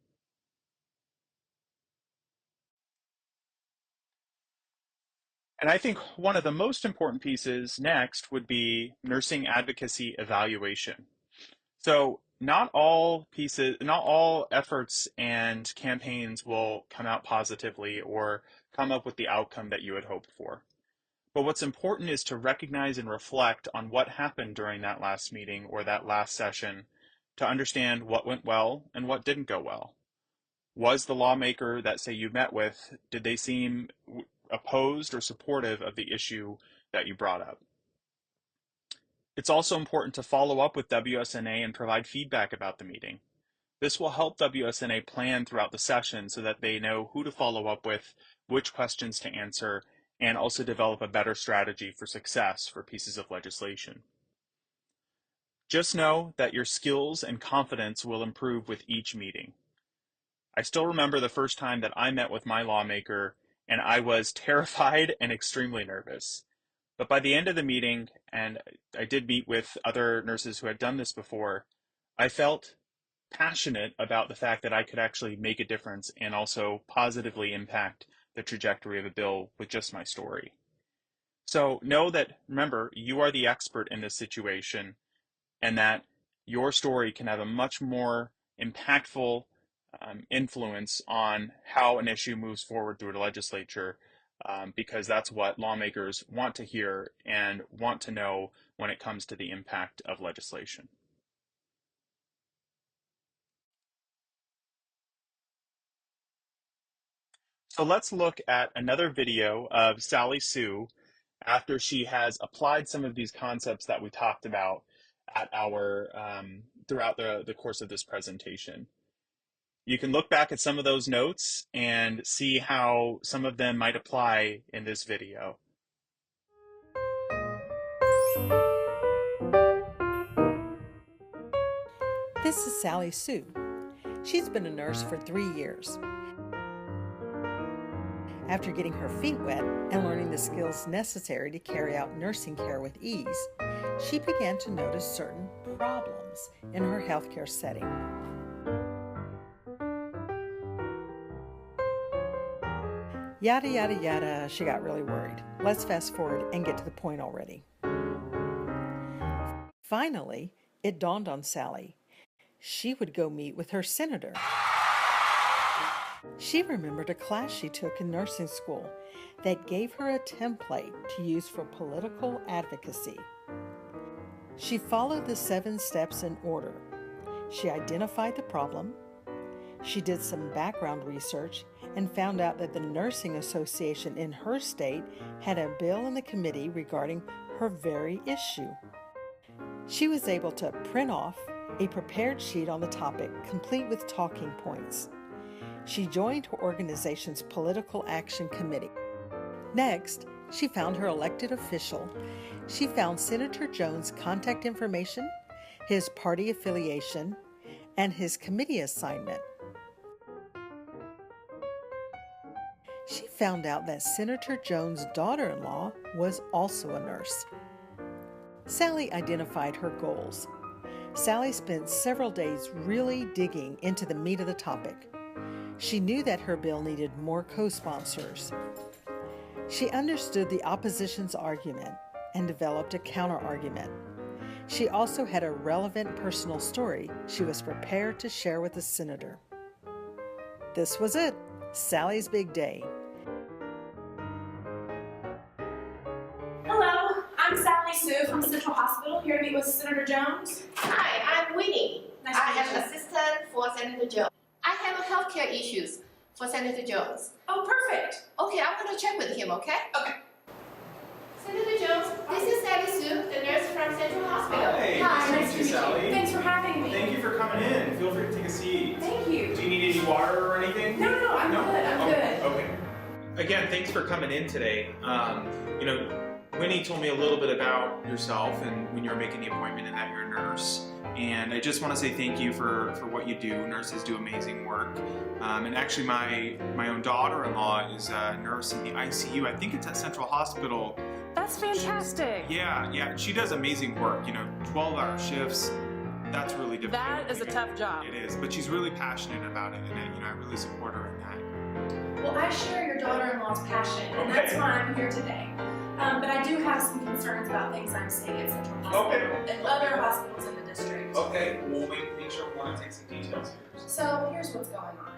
And I think one of the most important pieces next would be nursing advocacy evaluation. So not all efforts and campaigns will come out positively or come up with the outcome that you had hoped for. But what's important is to recognize and reflect on what happened during that last meeting or that last session to understand what went well and what didn't go well. Was the lawmaker that, say, you met with, did they seem opposed or supportive of the issue that you brought up? It's also important to follow up with WSNA and provide feedback about the meeting. This will help WSNA plan throughout the session so that they know who to follow up with, which questions to answer, and also develop a better strategy for success for pieces of legislation. Just know that your skills and confidence will improve with each meeting. I still remember the first time that I met with my lawmaker, and I was terrified and extremely nervous. But by the end of the meeting, and I did meet with other nurses who had done this before, I felt passionate about the fact that I could actually make a difference and also positively impact the trajectory of a bill with just my story. So know that, remember, you are the expert in this situation, and that your story can have a much more impactful influence on how an issue moves forward through the legislature, because that's what lawmakers want to hear and want to know when it comes to the impact of legislation. So let's look at another video of Sally Sue after she has applied some of these concepts that we talked about at our throughout the course of this presentation. You can look back at some of those notes and see how some of them might apply in this video.
This is Sally Sue. She's been a nurse for 3 years. After getting her feet wet and learning the skills necessary to carry out nursing care with ease, she began to notice certain problems in her healthcare setting. Yada, yada, yada, she got really worried. Let's fast forward and get to the point already. Finally, it dawned on Sally. She would go meet with her senator. She remembered a class she took in nursing school that gave her a template to use for political advocacy. She followed the 7 steps in order. She identified the problem. She did some background research and found out that the Nursing Association in her state had a bill in the committee regarding her very issue. She was able to print off a prepared sheet on the topic, complete with talking points. She joined her organization's Political Action Committee. Next, she found her elected official. She found Senator Jones' contact information, his party affiliation, and his committee assignment. She found out that Senator Jones' daughter-in-law was also a nurse. Sally identified her goals. Sally spent several days really digging into the meat of the topic. She knew that her bill needed more co-sponsors. She understood the opposition's argument and developed a counter-argument. She also had a relevant personal story she was prepared to share with the senator. This was it, Sally's big day.
Hello, I'm Sally Sue from Central Hospital, here to meet with Senator Jones.
Hi, I'm Winnie.
Nice
I
to
am
meet you.
assistant for Senator Jones. I have healthcare issues for Senator Jones.
Oh, perfect.
Okay, I'm going to check with him, okay?
Okay.
Senator Jones, this is Sally Sue, the nurse from Central Hospital.
Hi,
Hi,
nice to meet you, Sally.
Thanks for having me.
Thank you for coming in. Feel free to take a seat.
Thank you.
Do you need any water or anything?
No, I'm good. I'm good.
Okay. Again, thanks for coming in today. Winnie told me a little bit about yourself and when you were making the appointment and that you're a nurse. And I just want to say thank you for what you do. Nurses do amazing work. And actually my own daughter-in-law is a nurse in the ICU. I think it's at Central Hospital.
That's fantastic.
Yeah, she does amazing work. 12-hour shifts. That's really difficult.
That is a tough job.
It is, but she's really passionate about it, and I really support her in that.
Well, I share your daughter-in-law's passion, and that's why I'm here today. But I do have some concerns about things I'm seeing at Central Hospital and other hospitals in the district.
Okay, we'll make sure we want to take some details here.
So here's what's going on.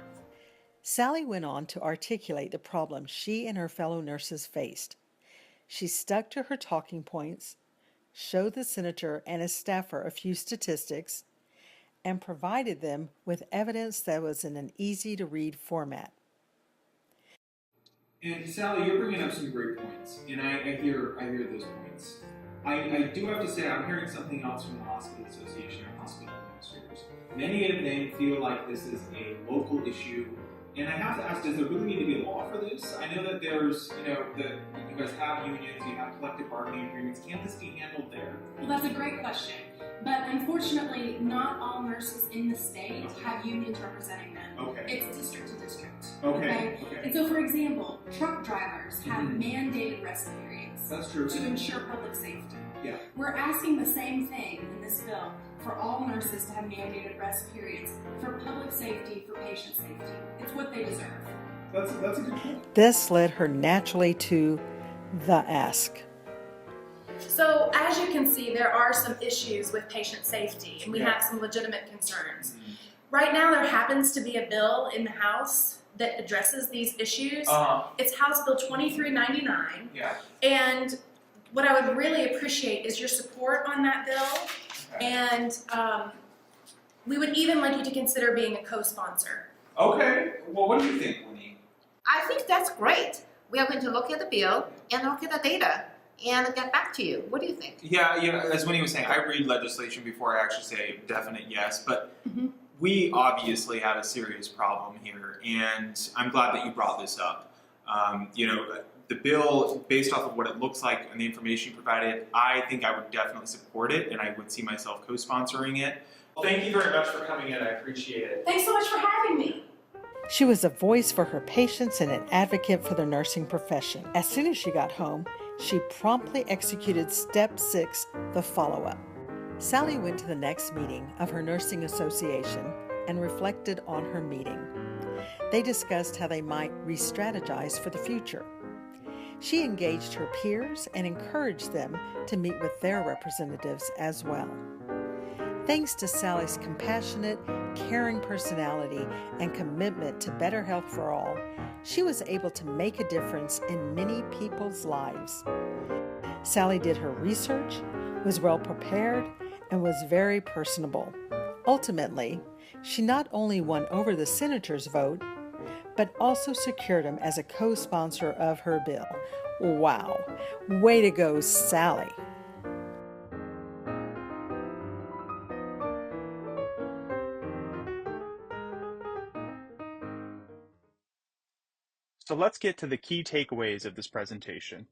Sally went on to articulate the problem she and her fellow nurses faced. She stuck to her talking points, showed the senator and his staffer a few statistics, and provided them with evidence that was in an easy-to-read format.
And Sally, you're bringing up some great points, and I hear those points. I do have to say I'm hearing something else from the Hospital Association and hospital administrators. Many of them feel like this is a local issue, and I have to ask, does there really need to be a law for this? I know that there's, that you guys have unions, you have collective bargaining agreements. Can't this be handled there?
Well, that's a great question. But unfortunately, not all nurses in the state have unions representing them.
Okay.
It's district to district.
Okay.
And so, for example, truck drivers have mandated rest periods.
That's true.
To ensure public safety.
Yeah.
We're asking the same thing in this bill for all nurses to have mandated rest periods for public safety, for patient safety. It's what they deserve.
That's a good point.
This led her naturally to the ask.
So, as you can see, there are some issues with patient safety, and we have some legitimate concerns. Right now, there happens to be a bill in the House that addresses these issues. It's House Bill 2399.
Yeah.
And what I would really appreciate is your support on that bill.
Okay.
And we would even like you to consider being a co-sponsor.
Okay. Well, what do you think, Winnie?
I think that's great. We are going to look at the bill and look at the data and get back to you. What do you think?
Yeah, as Winnie was saying, I read legislation before I actually say definite yes, but we obviously have a serious problem here, and I'm glad that you brought this up. The bill, based off of what it looks like and the information you provided, I think I would definitely support it, and I would see myself co-sponsoring it. Well, thank you very much for coming in. I appreciate it.
Thanks so much for having me.
She was a voice for her patients and an advocate for the nursing profession. As soon as she got home, she promptly executed Step 6, the follow-up. Sally went to the next meeting of her nursing association and reflected on her meeting. They discussed how they might re-strategize for the future. She engaged her peers and encouraged them to meet with their representatives as well. Thanks to Sally's compassionate, caring personality and commitment to better health for all, she was able to make a difference in many people's lives. Sally did her research, was well prepared, and was very personable. Ultimately, she not only won over the senator's vote, but also secured him as a co-sponsor of her bill. Wow! Way to go, Sally!
So let's get to the key takeaways of this presentation.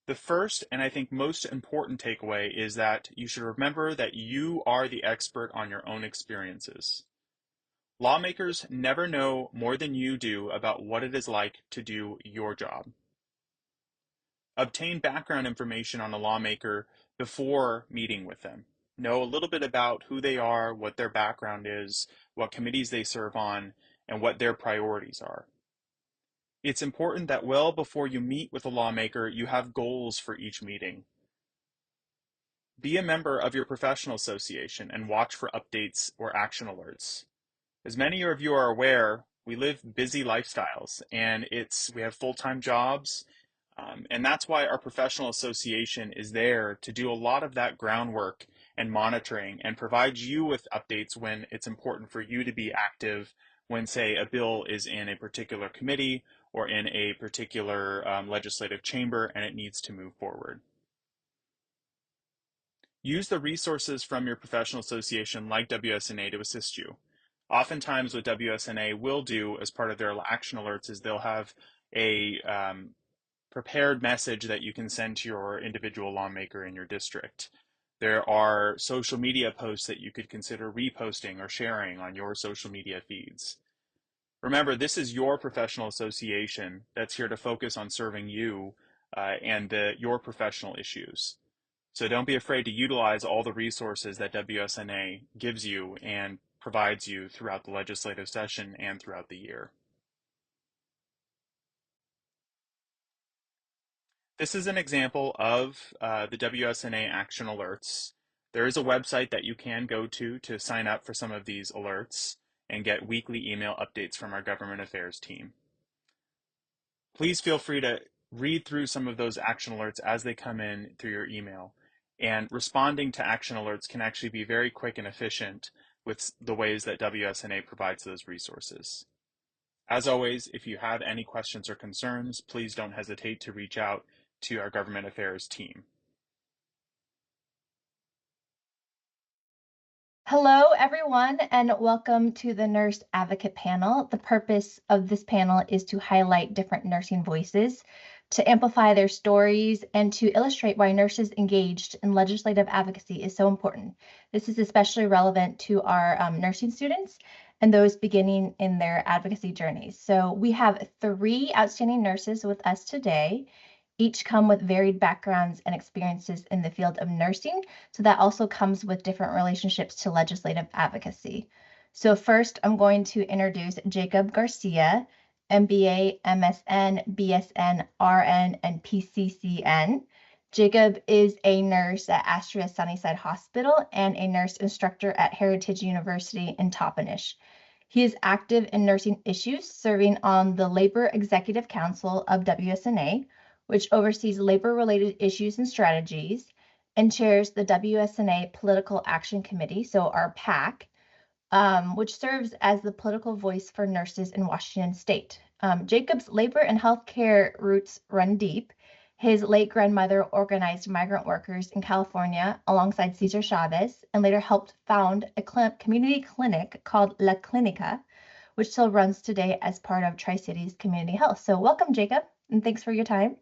The first, and I think most important takeaway, is that you should remember that you are the expert on your own experiences. Lawmakers never know more than you do about what it is like to do your job. Obtain background information on a lawmaker before meeting with them. Know a little bit about who they are, what their background is, what committees they serve on, and what their priorities are. It's important that well before you meet with a lawmaker, you have goals for each meeting. Be a member of your professional association and watch for updates or action alerts. As many of you are aware, we live busy lifestyles, and we have full-time jobs, and that's why our professional association is there to do a lot of that groundwork and monitoring and provide you with updates when it's important for you to be active when, say, a bill is in a particular committee or in a particular legislative chamber and it needs to move forward. Use the resources from your professional association like WSNA to assist you. Oftentimes what WSNA will do as part of their action alerts is they'll have a prepared message that you can send to your individual lawmaker in your district. There are social media posts that you could consider reposting or sharing on your social media feeds. Remember, this is your professional association that's here to focus on serving you and your professional issues. So don't be afraid to utilize all the resources that WSNA gives you and provides you throughout the legislative session and throughout the year. This is an example of the WSNA action alerts. There is a website that you can go to sign up for some of these alerts and get weekly email updates from our government affairs team. Please feel free to read through some of those action alerts as they come in through your email. And responding to action alerts can actually be very quick and efficient with the ways that WSNA provides those resources. As always, if you have any questions or concerns, please don't hesitate to reach out to our government affairs team.
Hello, everyone, and welcome to the Nurse Advocate Panel. The purpose of this panel is to highlight different nursing voices, to amplify their stories, and to illustrate why nurses engaged in legislative advocacy is so important. This is especially relevant to our nursing students and those beginning in their advocacy journeys. So we have 3 outstanding nurses with us today. Each come with varied backgrounds and experiences in the field of nursing, so that also comes with different relationships to legislative advocacy. So first, I'm going to introduce Jacob Garcia, MBA, MSN, BSN, RN, and PCCN. Jacob is a nurse at Astria Sunnyside Hospital and a nurse instructor at Heritage University in Toppenish. He is active in nursing issues, serving on the Labor Executive Council of WSNA, which oversees labor-related issues and strategies, and chairs the WSNA Political Action Committee, so our PAC, which serves as the political voice for nurses in Washington State. Jacob's labor and healthcare roots run deep. His late grandmother organized migrant workers in California alongside Cesar Chavez and later helped found a community clinic called La Clinica, which still runs today as part of Tri-Cities Community Health. So welcome, Jacob, and thanks for your time.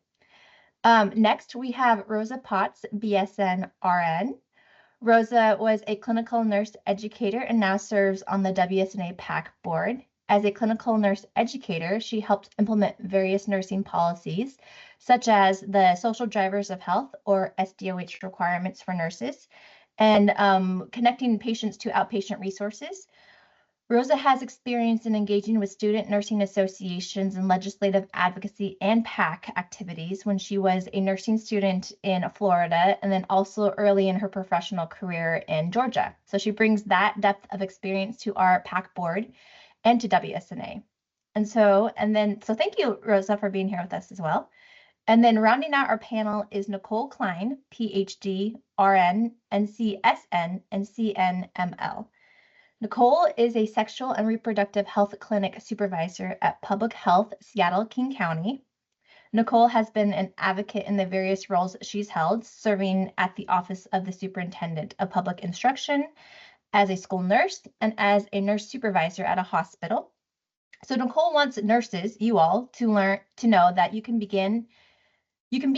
Next, we have Rosa Potts, BSN RN. Rosa was a clinical nurse educator and now serves on the WSNA PAC board. As a clinical nurse educator, she helped implement various nursing policies, such as the social drivers of health, or SDOH requirements for nurses, and connecting patients to outpatient resources. Rosa has experience in engaging with student nursing associations and legislative advocacy and PAC activities when she was a nursing student in Florida, and then also early in her professional career in Georgia. So she brings that depth of experience to our PAC board and to WSNA. So thank you, Rosa, for being here with us as well. And then rounding out our panel is Nicole Klein, PhD, RN, NCSN, and CNML. Nicole is a sexual and reproductive health clinic supervisor at Public Health Seattle King County. Nicole has been an advocate in the various roles she's held, serving at the Office of the Superintendent of Public Instruction, as a school nurse, and as a nurse supervisor at a hospital. So Nicole wants nurses, you all, to know that you can be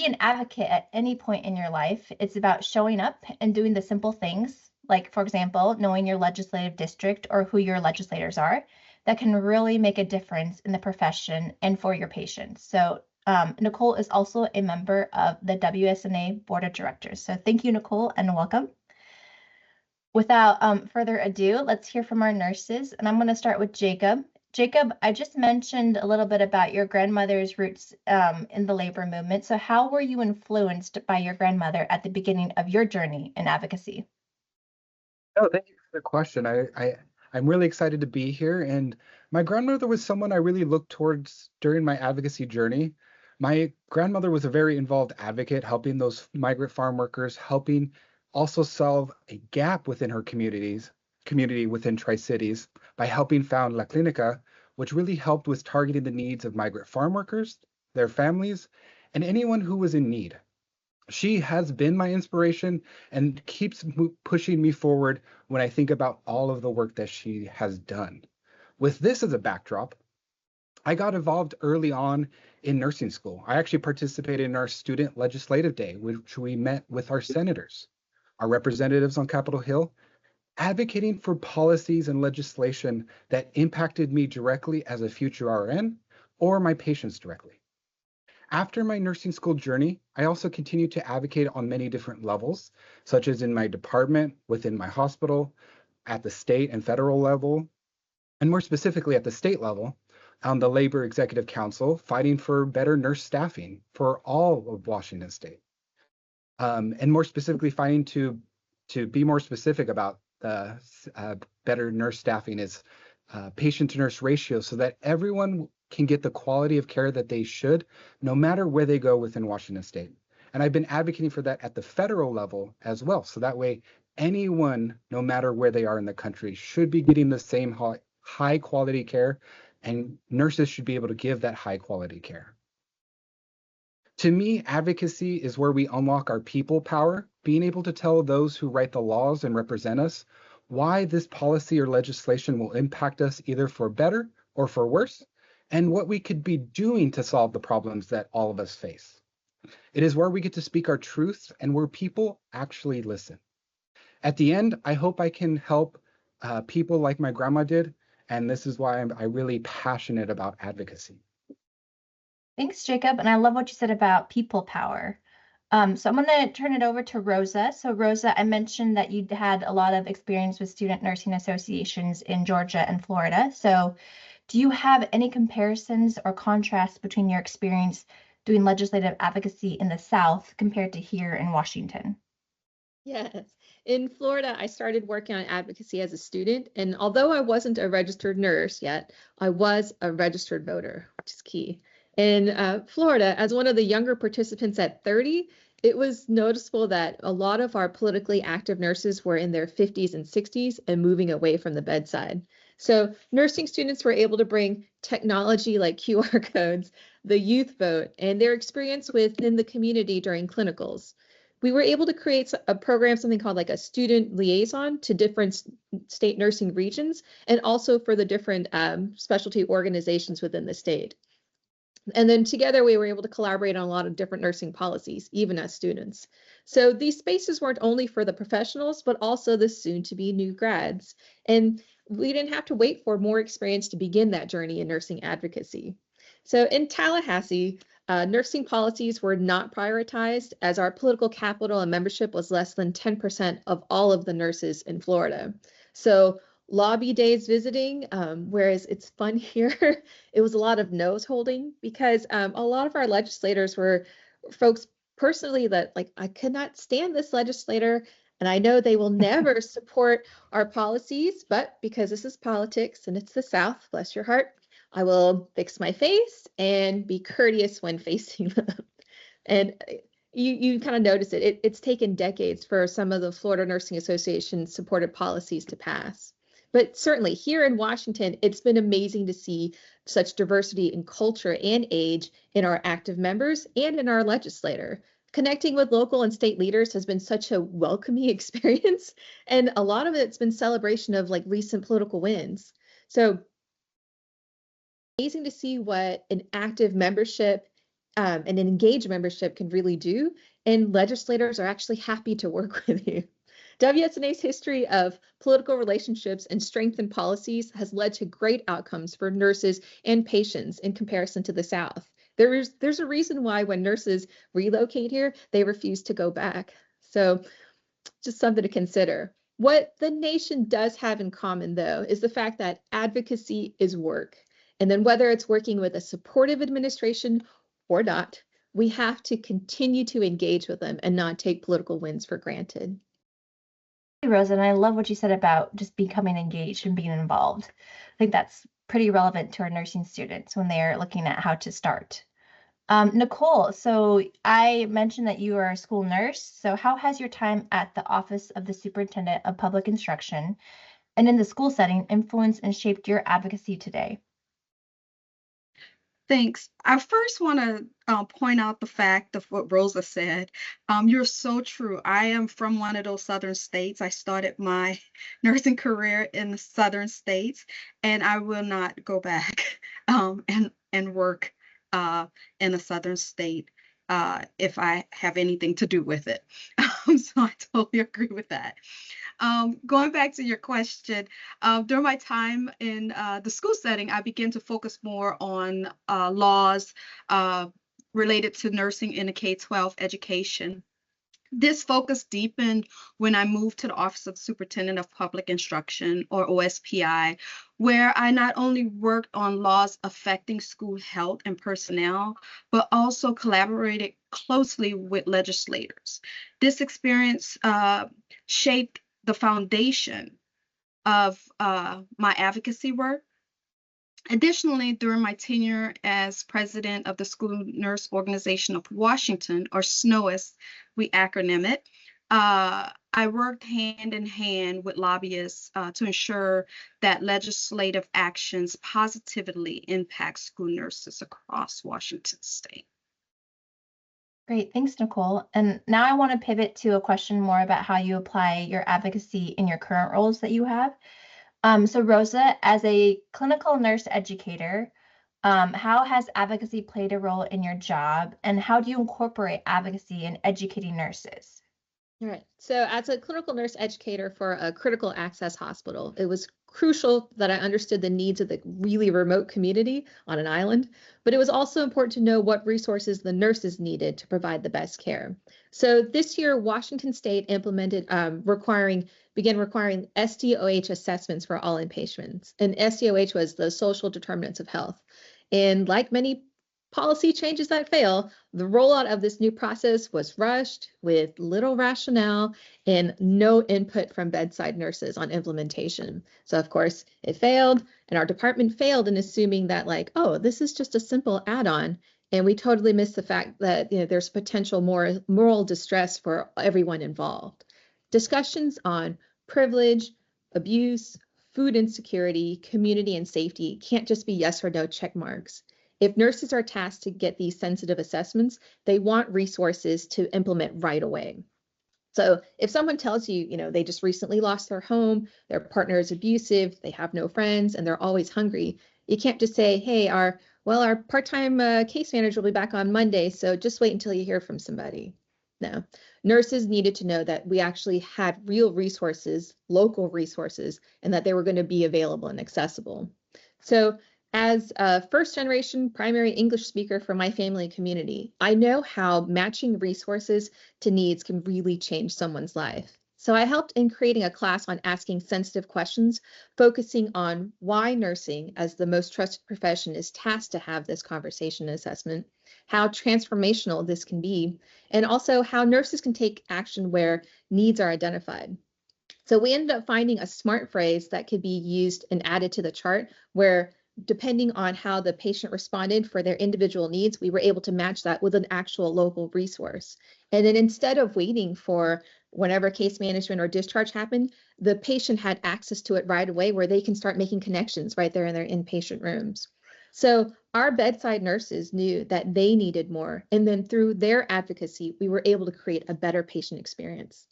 an advocate at any point in your life. It's about showing up and doing the simple things, like, for example, knowing your legislative district or who your legislators are, that can really make a difference in the profession and for your patients. So Nicole is also a member of the WSNA Board of Directors. So thank you, Nicole, and welcome. Without further ado, let's hear from our nurses, and I'm going to start with Jacob. Jacob, I just mentioned a little bit about your grandmother's roots in the labor movement. So how were you influenced by your grandmother at the beginning of your journey in advocacy?
Oh, thank you for the question. I'm really excited to be here. And my grandmother was someone I really looked towards during my advocacy journey. My grandmother was a very involved advocate, helping those migrant farm workers, helping also solve a gap within her community within Tri-Cities by helping found La Clinica, which really helped with targeting the needs of migrant farm workers, their families, and anyone who was in need. She has been my inspiration and keeps pushing me forward when I think about all of the work that she has done. With this as a backdrop, I got involved early on in nursing school. I actually participated in our student legislative day, which we met with our senators, our representatives on Capitol Hill, advocating for policies and legislation that impacted me directly as a future RN or my patients directly. After my nursing school journey, I also continued to advocate on many different levels, such as in my department, within my hospital, at the state and federal level, and more specifically at the state level, on the Labor Executive Council, fighting for better nurse staffing for all of Washington State. And more specifically, fighting to be more specific about the better nurse staffing is patient-to-nurse ratio, so that everyone can get the quality of care that they should, no matter where they go within Washington State. And I've been advocating for that at the federal level as well. So that way, anyone, no matter where they are in the country, should be getting the same high quality care, and nurses should be able to give that high quality care. To me, advocacy is where we unlock our people power, being able to tell those who write the laws and represent us why this policy or legislation will impact us either for better or for worse, and what we could be doing to solve the problems that all of us face. It is where we get to speak our truths and where people actually listen. At the end, I hope I can help people like my grandma did, and this is why I'm really passionate about advocacy.
Thanks, Jacob. And I love what you said about people power. So I'm going to turn it over to Rosa. So Rosa, I mentioned that you had a lot of experience with student nursing associations in Georgia and Florida. So do you have any comparisons or contrasts between your experience doing legislative advocacy in the South compared to here in Washington?
Yes. In Florida, I started working on advocacy as a student, and although I wasn't a registered nurse yet, I was a registered voter, which is key. In Florida, as one of the younger participants at 30, it was noticeable that a lot of our politically active nurses were in their 50s and 60s and moving away from the bedside. So nursing students were able to bring technology like QR codes, the youth vote, and their experience within the community during clinicals. We were able to create a program, something called like a student liaison to different state nursing regions, and also for the different specialty organizations within the state. And then together we were able to collaborate on a lot of different nursing policies, even as students. So these spaces weren't only for the professionals, but also the soon to be new grads. And we didn't have to wait for more experience to begin that journey in nursing advocacy. So in Tallahassee, nursing policies were not prioritized as our political capital and membership was less than 10% of all of the nurses in Florida. So lobby days visiting, whereas it's fun here, it was a lot of nose holding because a lot of our legislators were folks personally that like, I could not stand this legislator and I know they will never support our policies, but because this is politics and it's the South, bless your heart, I will fix my face and be courteous when facing them. And you kind of notice it. It's taken decades for some of the Florida Nursing Association supported policies to pass. But certainly here in Washington, it's been amazing to see such diversity in culture and age in our active members and in our legislator. Connecting with local and state leaders has been such a welcoming experience. And a lot of it's been celebration of like recent political wins. So amazing to see what an active membership and an engaged membership can really do. And legislators are actually happy to work with you. WSNA's history of political relationships and strengthened policies has led to great outcomes for nurses and patients in comparison to the South. There's a reason why when nurses relocate here, they refuse to go back. So just something to consider. What the nation does have in common, though, is the fact that advocacy is work. And then whether it's working with a supportive administration or not, we have to continue to engage with them and not take political wins for granted.
Rosa, and I love what you said about just becoming engaged and being involved. I think that's pretty relevant to our nursing students when they're looking at how to start. Nicole, so I mentioned that you are a school nurse. So how has your time at the Office of the Superintendent of Public Instruction and in the school setting influenced and shaped your advocacy today?
Thanks. I first want to point out the fact of what Rosa said. You're so true. I am from one of those southern states. I started my nursing career in the southern states, and I will not go back and work in a southern state if I have anything to do with it. So I totally agree with that. Going back to your question, during my time in the school setting, I began to focus more on laws related to nursing in the K-12 education. This focus deepened when I moved to the Office of the Superintendent of Public Instruction, or OSPI, where I not only worked on laws affecting school health and personnel, but also collaborated closely with legislators. This experience shaped the foundation of my advocacy work. Additionally, during my tenure as president of the School Nurse Organization of Washington, or SNOIS, we acronym it, I worked hand in hand with lobbyists to ensure that legislative actions positively impact school nurses across Washington state.
Great, thanks, Nicole. And now I want to pivot to a question more about how you apply your advocacy in your current roles that you have. So Rosa, as a clinical nurse educator, how has advocacy played a role in your job, and how do you incorporate advocacy in educating nurses?
All right. So as a clinical nurse educator for a critical access hospital, it was crucial that I understood the needs of the really remote community on an island, but it was also important to know what resources the nurses needed to provide the best care. So this year, Washington State implemented began requiring SDOH assessments for all inpatients. And SDOH was the social determinants of health. And like many policy changes that fail, the rollout of this new process was rushed with little rationale and no input from bedside nurses on implementation. So of course it failed, and our department failed in assuming that like, oh, this is just a simple add-on. And we totally missed the fact that there's potential moral distress for everyone involved. Discussions on privilege, abuse, food insecurity, community, and safety can't just be yes or no check marks. If nurses are tasked to get these sensitive assessments, they want resources to implement right away. So if someone tells you, they just recently lost their home, their partner is abusive, they have no friends, and they're always hungry, you can't just say, hey, our part-time case manager will be back on Monday, so just wait until you hear from somebody. No, nurses needed to know that we actually had real resources, local resources, and that they were going to be available and accessible. So as a first-generation primary English speaker for my family and community, I know how matching resources to needs can really change someone's life. So I helped in creating a class on asking sensitive questions, focusing on why nursing as the most trusted profession is tasked to have this conversation and assessment, how transformational this can be, and also how nurses can take action where needs are identified. So we ended up finding a smart phrase that could be used and added to the chart where, depending on how the patient responded for their individual needs, we were able to match that with an actual local resource. And then instead of waiting for whenever case management or discharge happened, the patient had access to it right away where they can start making connections right there in their inpatient rooms. So our bedside nurses knew that they needed more. And then through their advocacy, we were able to create a better patient experience.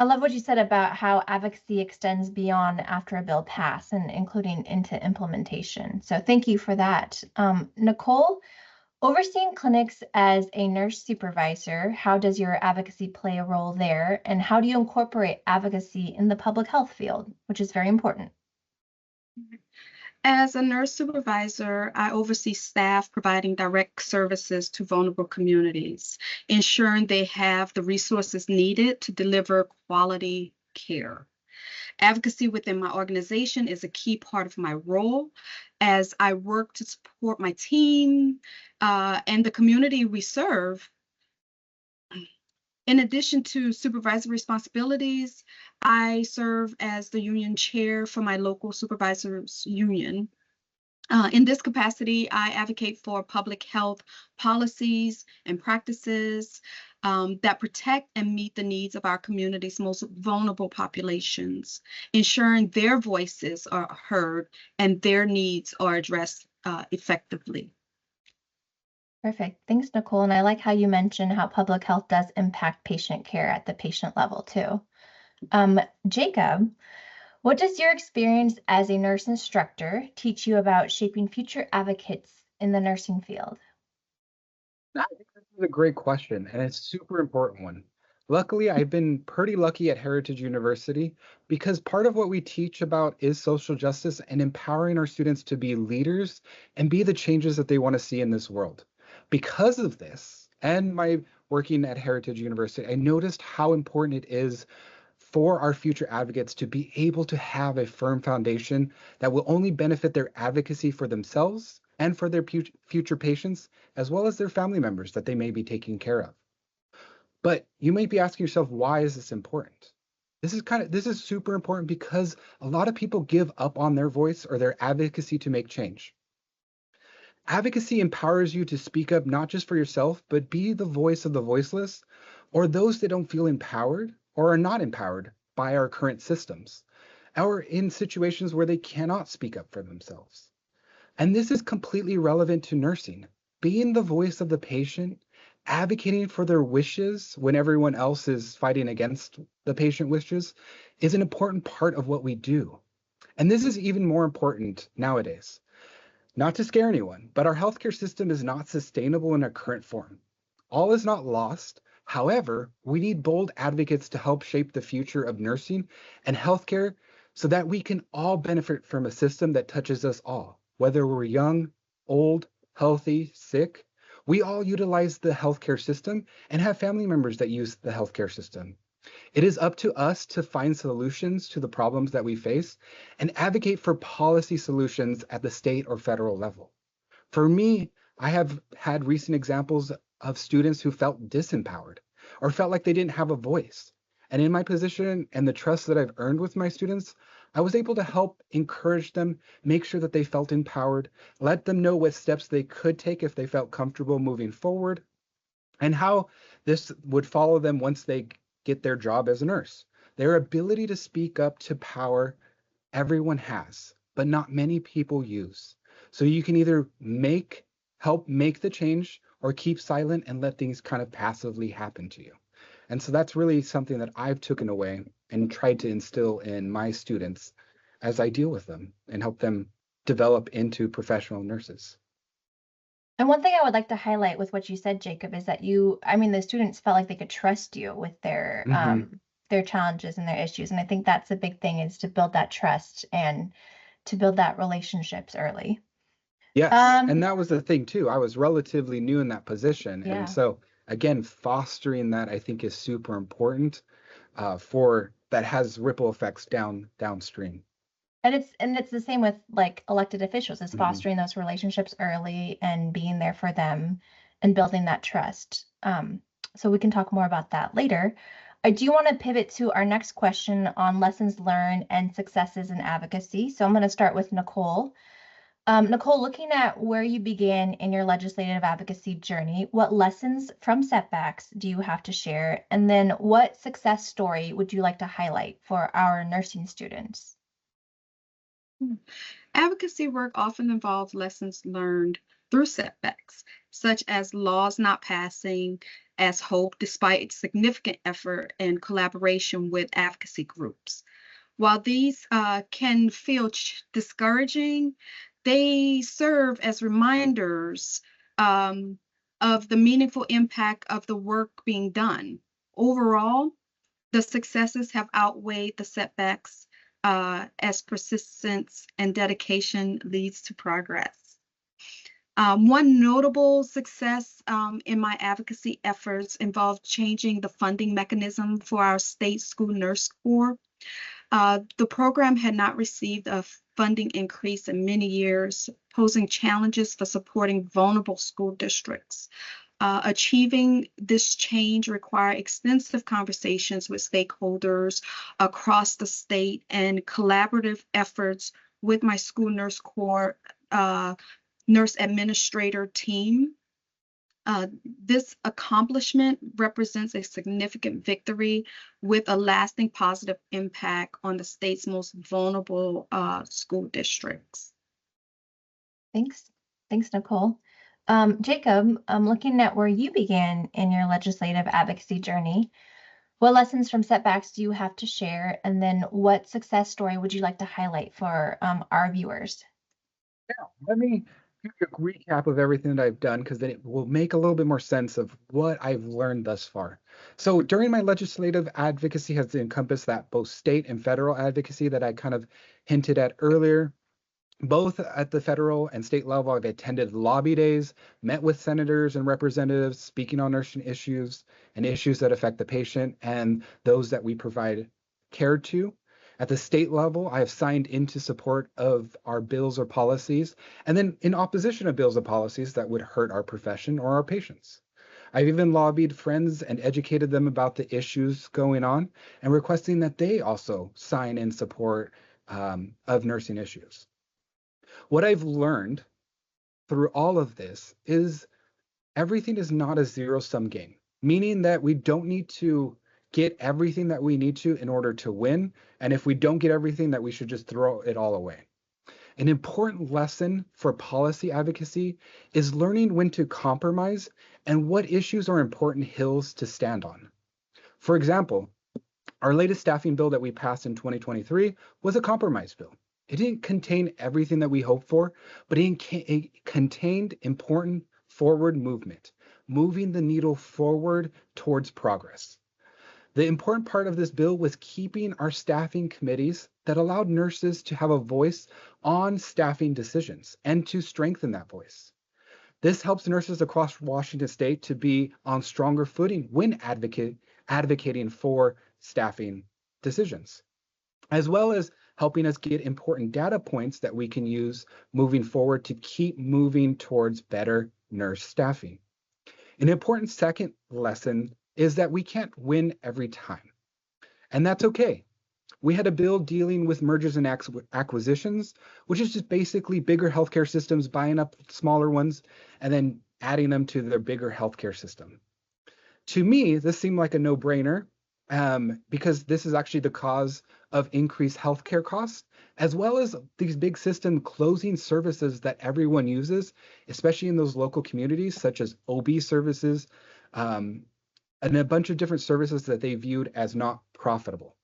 I love what you said about how advocacy extends beyond after a bill passed and including into implementation. So thank you for that. Nicole, overseeing clinics as a nurse supervisor, how does your advocacy play a role there? And how do you incorporate advocacy in the public health field, which is very important?
As a nurse supervisor, I oversee staff providing direct services to vulnerable communities, ensuring they have the resources needed to deliver quality care. Advocacy within my organization is a key part of my role as I work to support my team and the community we serve. In addition to supervisory responsibilities, I serve as the union chair for my local supervisors union. In this capacity, I advocate for public health policies and practices that protect and meet the needs of our community's most vulnerable populations, ensuring their voices are heard and their needs are addressed effectively.
Perfect. Thanks, Nicole. And I like how you mentioned how public health does impact patient care at the patient level too. Jacob, what does your experience as a nurse instructor teach you about shaping future advocates in the nursing field?
I think this is a great question, and it's a super important one. Luckily, I've been pretty lucky at Heritage University because part of what we teach about is social justice and empowering our students to be leaders and be the changes that they want to see in this world. Because of this and my working at Heritage University, I noticed how important it is for our future advocates to be able to have a firm foundation that will only benefit their advocacy for themselves and for their future patients, as well as their family members that they may be taking care of. But you might be asking yourself, why is this important? This is super important because a lot of people give up on their voice or their advocacy to make change. Advocacy empowers you to speak up not just for yourself, but be the voice of the voiceless or those that don't feel empowered or are not empowered by our current systems, or in situations where they cannot speak up for themselves. And this is completely relevant to nursing. Being the voice of the patient, advocating for their wishes when everyone else is fighting against the patient wishes, is an important part of what we do. And this is even more important nowadays. Not to scare anyone, but our healthcare system is not sustainable in our current form. All is not lost. However, we need bold advocates to help shape the future of nursing and healthcare so that we can all benefit from a system that touches us all, whether we're young, old, healthy, sick. We all utilize the healthcare system and have family members that use the healthcare system. It is up to us to find solutions to the problems that we face and advocate for policy solutions at the state or federal level. For me, I have had recent examples of students who felt disempowered or felt like they didn't have a voice. And in my position and the trust that I've earned with my students, I was able to help encourage them, make sure that they felt empowered, let them know what steps they could take if they felt comfortable moving forward, and how this would follow them once they get their job as a nurse. Their ability to speak up to power everyone has, but not many people use. So you can either help make the change or keep silent and let things kind of passively happen to you. And so that's really something that I've taken away and tried to instill in my students as I deal with them and help them develop into professional nurses.
And one thing I would like to highlight with what you said, Jacob, is that the students felt like they could trust you with their challenges and their issues. And I think that's a big thing, is to build that trust and to build that relationships early.
Yes, and that was the thing too. I was relatively new in that position.
Yeah.
And so again, fostering that I think is super important for that has ripple effects downstream.
And it's the same with like elected officials, is fostering those relationships early and being there for them and building that trust. So we can talk more about that later. I do want to pivot to our next question on lessons learned and successes in advocacy. So I'm going to start with Nicole. Nicole, looking at where you began in your legislative advocacy journey, what lessons from setbacks do you have to share? And then what success story would you like to highlight for our nursing students?
Advocacy work often involves lessons learned through setbacks, such as laws not passing as hoped despite significant effort and collaboration with advocacy groups. While these can feel discouraging, they serve as reminders of the meaningful impact of the work being done. Overall, the successes have outweighed the setbacks as persistence and dedication leads to progress. One notable success in my advocacy efforts involved changing the funding mechanism for our state school nurse corps. The program had not received a funding increase in many years, posing challenges for supporting vulnerable school districts. Achieving this change required extensive conversations with stakeholders across the state and collaborative efforts with my school nurse corps nurse administrator team. This accomplishment represents a significant victory with a lasting positive impact on the state's most vulnerable school districts.
Thanks, Nicole. Jacob, looking at where you began in your legislative advocacy journey, what lessons from setbacks do you have to share? And then what success story would you like to highlight for our viewers?
Yeah, let me give you a recap of everything that I've done, because then it will make a little bit more sense of what I've learned thus far. So during my legislative advocacy has encompassed that both state and federal advocacy that I kind of hinted at earlier. Both at the federal and state level, I've attended lobby days, met with senators and representatives, speaking on nursing issues and issues that affect the patient and those that we provide care to. At the state level, I have signed into support of our bills or policies, and then in opposition of bills or policies that would hurt our profession or our patients. I've even lobbied friends and educated them about the issues going on and requesting that they also sign in support of nursing issues. What I've learned through all of this is everything is not a zero-sum game, meaning that we don't need to get everything that we need to in order to win. And if we don't get everything, that we should just throw it all away. An important lesson for policy advocacy is learning when to compromise and what issues are important hills to stand on. For example, our latest staffing bill that we passed in 2023 was a compromise bill. It didn't contain everything that we hoped for, but it contained important forward movement, moving the needle forward towards progress. The important part of this bill was keeping our staffing committees that allowed nurses to have a voice on staffing decisions and to strengthen that voice. This helps nurses across Washington state to be on stronger footing when advocating for staffing decisions, as well as helping us get important data points that we can use moving forward to keep moving towards better nurse staffing. An important second lesson is that we can't win every time, and that's okay. We had a bill dealing with mergers and acquisitions, which is just basically bigger healthcare systems buying up smaller ones and then adding them to their bigger healthcare system. To me, this seemed like a no-brainer because this is actually the cause of increased healthcare costs, as well as these big system closing services that everyone uses, especially in those local communities, such as OB services, and a bunch of different services that they viewed as not profitable.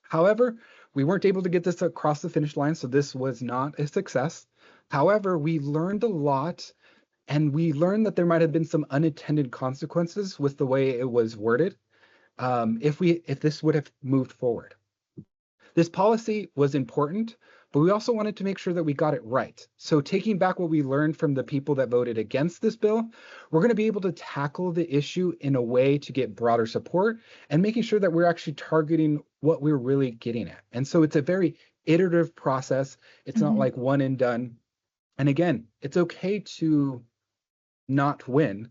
However, we weren't able to get this across the finish line, so this was not a success. However, we learned a lot, and we learned that there might have been some unintended consequences with the way it was worded if this would have moved forward. This policy was important, but we also wanted to make sure that we got it right. So taking back what we learned from the people that voted against this bill, we're going to be able to tackle the issue in a way to get broader support and making sure that we're actually targeting what we're really getting at. And so it's a very iterative process. It's not like one and done. And again, it's okay to not win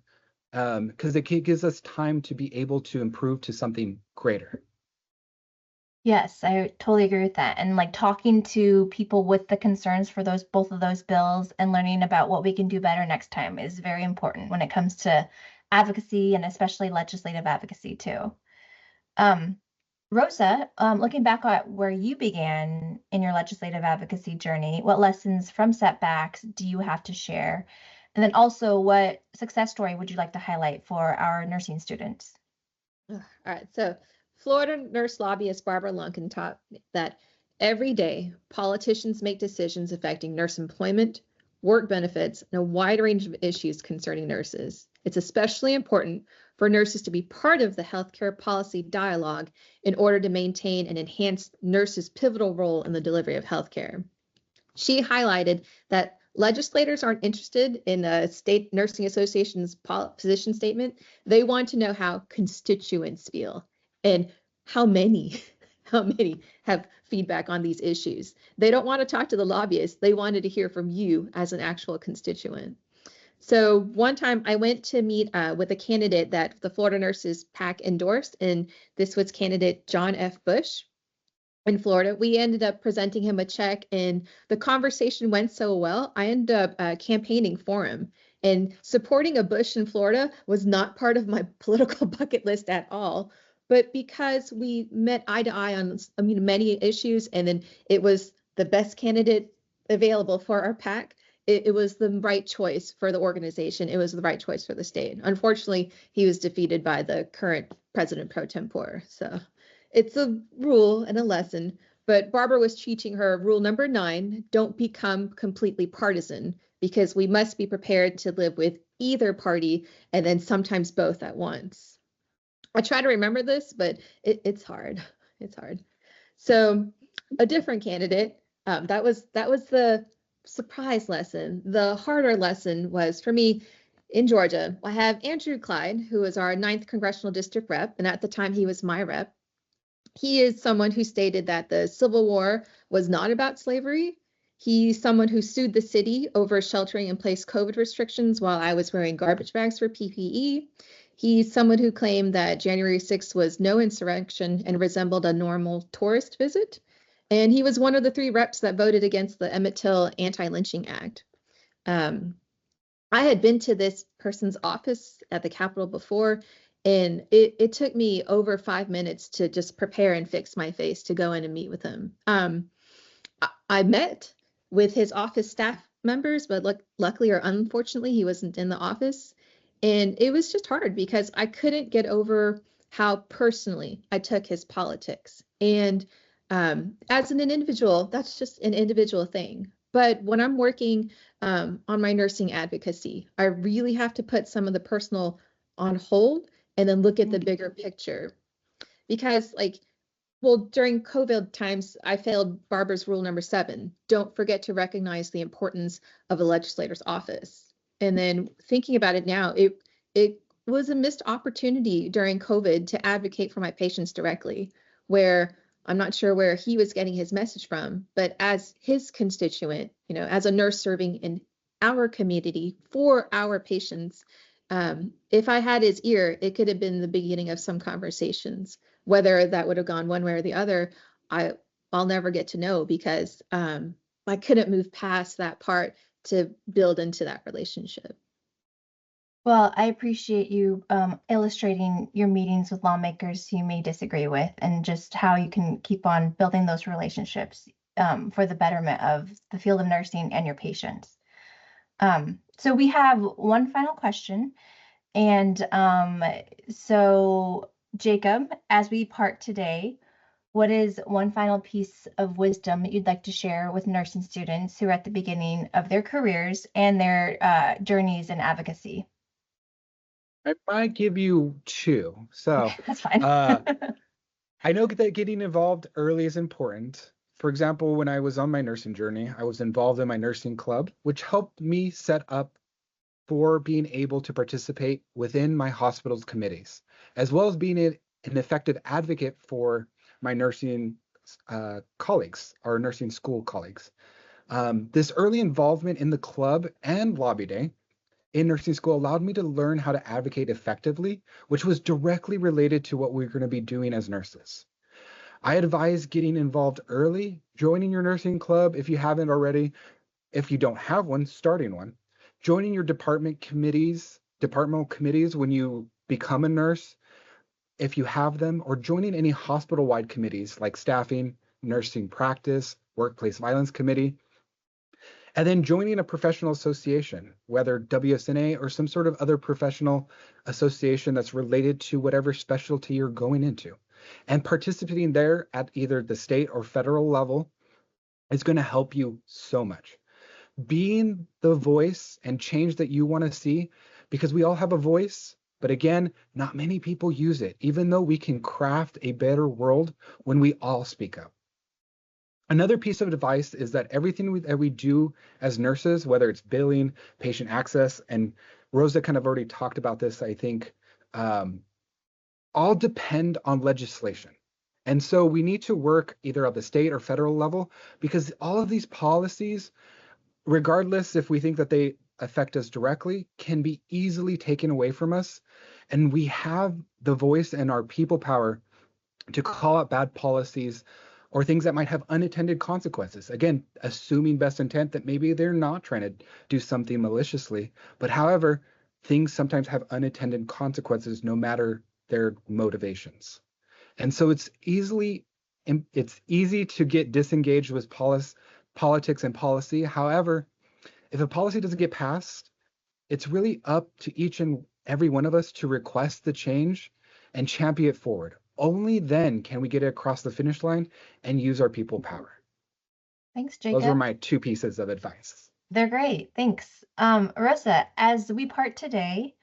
because it gives us time to be able to improve to something greater.
Yes, I totally agree with that. And like talking to people with the concerns for both of those bills and learning about what we can do better next time is very important when it comes to advocacy and especially legislative advocacy too. Rosa, looking back at where you began in your legislative advocacy journey, what lessons from setbacks do you have to share? And then also, what success story would you like to highlight for our nursing students?
All right, so Florida nurse lobbyist Barbara Lunkin taught that every day politicians make decisions affecting nurse employment, work benefits, and a wide range of issues concerning nurses. It's especially important for nurses to be part of the healthcare policy dialogue in order to maintain and enhance nurses' pivotal role in the delivery of healthcare. She highlighted that legislators aren't interested in a state nursing association's position statement. They want to know how constituents feel and how many have feedback on these issues. They don't want to talk to the lobbyists. They wanted to hear from you as an actual constituent. So one time I went to meet with a candidate that the Florida Nurses PAC endorsed, and this was candidate John F. Bush in Florida. We ended up presenting him a check, and the conversation went so well, I ended up campaigning for him. And supporting a Bush in Florida was not part of my political bucket list at all. But because we met eye to eye on many issues, and then it was the best candidate available for our PAC, it was the right choice for the organization. It was the right choice for the state. Unfortunately, he was defeated by the current president pro tempore. So it's a rule and a lesson. But Barbara was teaching her rule number 9, don't become completely partisan, because we must be prepared to live with either party and then sometimes both at once. I try to remember this, but it's hard. It's hard. So a different candidate, that was the surprise lesson. The harder lesson was for me in Georgia. I have Andrew Klein, who is our 9th congressional district rep, and at the time he was my rep. He is someone who stated that the Civil War was not about slavery. He's someone who sued the city over sheltering in place COVID restrictions while I was wearing garbage bags for PPE. He's someone who claimed that January 6th was no insurrection and resembled a normal tourist visit. And he was one of the 3 reps that voted against the Emmett Till Anti-Lynching Act. I had been to this person's office at the Capitol before, and it took me over 5 minutes to just prepare and fix my face to go in and meet with him. I met with his office staff members, but luckily or unfortunately, he wasn't in the office. And it was just hard because I couldn't get over how personally I took his politics. And as an individual, that's just an individual thing. But when I'm working on my nursing advocacy, I really have to put some of the personal on hold and then look at the bigger picture. Because during COVID times, I failed Barbara's rule number 7. Don't forget to recognize the importance of a legislator's office. And then thinking about it now, it was a missed opportunity during COVID to advocate for my patients directly, where I'm not sure where he was getting his message from, but as his constituent, as a nurse serving in our community for our patients. If I had his ear, it could have been the beginning of some conversations. Whether that would have gone one way or the other, I'll never get to know, because I couldn't move past that part to build into that relationship.
Well, I appreciate you illustrating your meetings with lawmakers you may disagree with, and just how you can keep on building those relationships for the betterment of the field of nursing and your patients. So we have one final question. And so, Jacob, as we part today, what is one final piece of wisdom that you'd like to share with nursing students who are at the beginning of their careers and their journeys in advocacy?
I might give you two. So
That's fine.
I know that getting involved early is important. For example, when I was on my nursing journey, I was involved in my nursing club, which helped me set up for being able to participate within my hospital's committees, as well as being an effective advocate for my nursing colleagues, our nursing school colleagues. This early involvement in the club and lobby day in nursing school allowed me to learn how to advocate effectively, which was directly related to what we're going to be doing as nurses. I advise getting involved early, joining your nursing club if you haven't already. If you don't have one, starting one. Joining your departmental committees when you become a nurse, if you have them, or joining any hospital-wide committees like staffing, nursing practice, workplace violence committee. And then joining a professional association, whether WSNA or some sort of other professional association that's related to whatever specialty you're going into. And participating there at either the state or federal level is going to help you so much. Being the voice and change that you want to see, because we all have a voice, but again, not many people use it, even though we can craft a better world when we all speak up. Another piece of advice is that everything that we do as nurses, whether it's billing, patient access, and Rosa kind of already talked about this, I think, all depend on legislation. And so we need to work either at the state or federal level, because all of these policies, regardless if we think that they affect us directly, can be easily taken away from us. And we have the voice and our people power to call out bad policies or things that might have unintended consequences. Again, assuming best intent that maybe they're not trying to do something maliciously, but however, things sometimes have unintended consequences no matter their motivations. And so it's easy to get disengaged with politics and policy. However, if a policy doesn't get passed, it's really up to each and every one of us to request the change and champion it forward. Only then can we get it across the finish line and use our people power.
Thanks, Jacob.
Those were my two pieces of advice.
They're great. Thanks. Rosa, as we part today,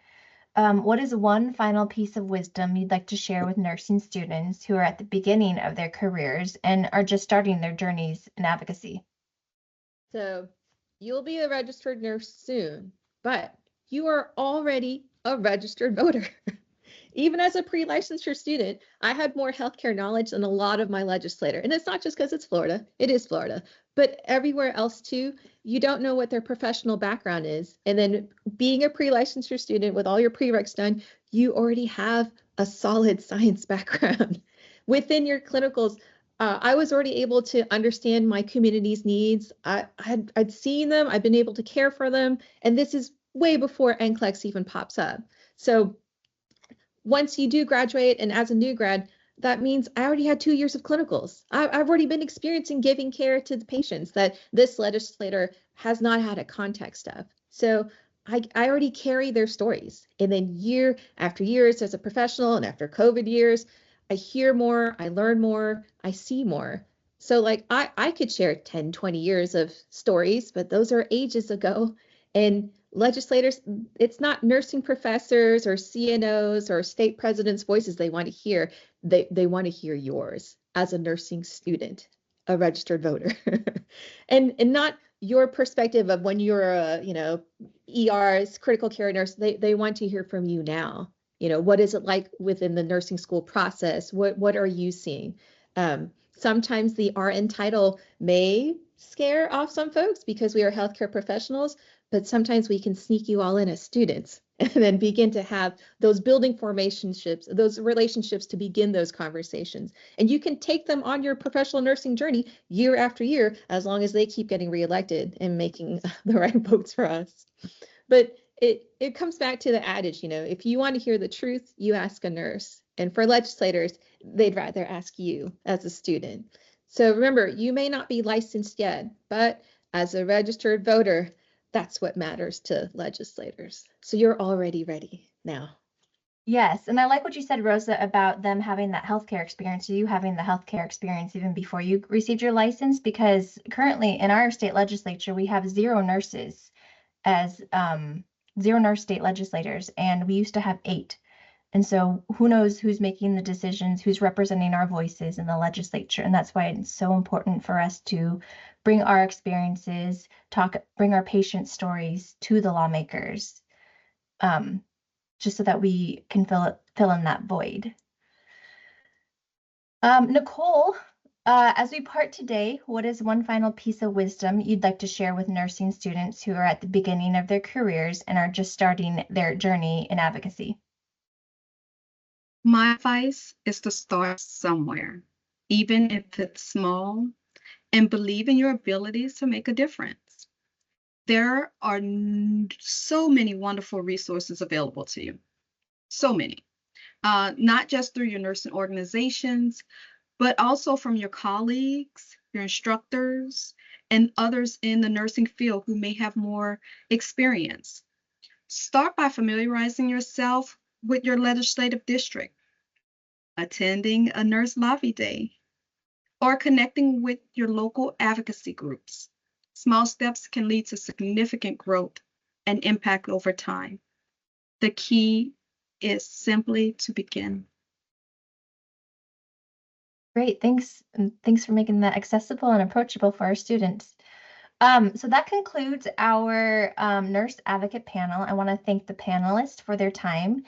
what is one final piece of wisdom you'd like to share with nursing students who are at the beginning of their careers and are just starting their journeys in advocacy?
So you'll be a registered nurse soon, but you are already a registered voter. Even as a pre-licensure student, I had more healthcare knowledge than a lot of my legislator. And it's not just because it's Florida, it is Florida, but everywhere else too, you don't know what their professional background is. And then being a pre-licensure student with all your prereqs done, you already have a solid science background. Within your clinicals, I was already able to understand my community's needs. I'd seen them, I've been able to care for them. And this is way before NCLEX even pops up. So once you do graduate, and as a new grad, that means I already had 2 years of clinicals. I've already been experiencing giving care to the patients that this legislator has not had a context of. So I already carry their stories. And then year after years as a professional, and after COVID years, I hear more, I learn more, I see more. So like I could share 10, 20 years of stories, but those are ages ago. And legislators, it's not nursing professors or CNOs or state presidents' voices they want to hear. They want to hear yours as a nursing student, a registered voter, and not your perspective of when you're a ER's critical care nurse. They want to hear from you now. What is it like within the nursing school process? What are you seeing? Sometimes the RN title may scare off some folks because we are healthcare professionals, but sometimes we can sneak you all in as students and then begin to have those building relationships, those relationships to begin those conversations. And you can take them on your professional nursing journey year after year, as long as they keep getting reelected and making the right votes for us. But it comes back to the adage, if you want to hear the truth, you ask a nurse. And for legislators, they'd rather ask you as a student. So remember, you may not be licensed yet, but as a registered voter, that's what matters to legislators. So you're already ready now.
Yes, and I like what you said, Rosa, about them having that healthcare experience, you having the healthcare experience even before you received your license, because currently in our state legislature, we have zero nurses as zero nurse state legislators, and we used to have 8. And so who knows who's making the decisions, who's representing our voices in the legislature. And that's why it's so important for us to bring our experiences, bring our patient stories to the lawmakers, just so that we can fill in that void. Nicole, as we part today, what is one final piece of wisdom you'd like to share with nursing students who are at the beginning of their careers and are just starting their journey in advocacy?
My advice is to start somewhere, even if it's small, and believe in your abilities to make a difference. There are so many wonderful resources available to you. So many. Not just through your nursing organizations, but also from your colleagues, your instructors, and others in the nursing field who may have more experience. Start by familiarizing yourself with your legislative district, attending a nurse lobby day, or connecting with your local advocacy groups. Small steps can lead to significant growth and impact over time. The key is simply to begin.
Great, thanks. And thanks for making that accessible and approachable for our students. So that concludes our nurse advocate panel. I want to thank the panelists for their time.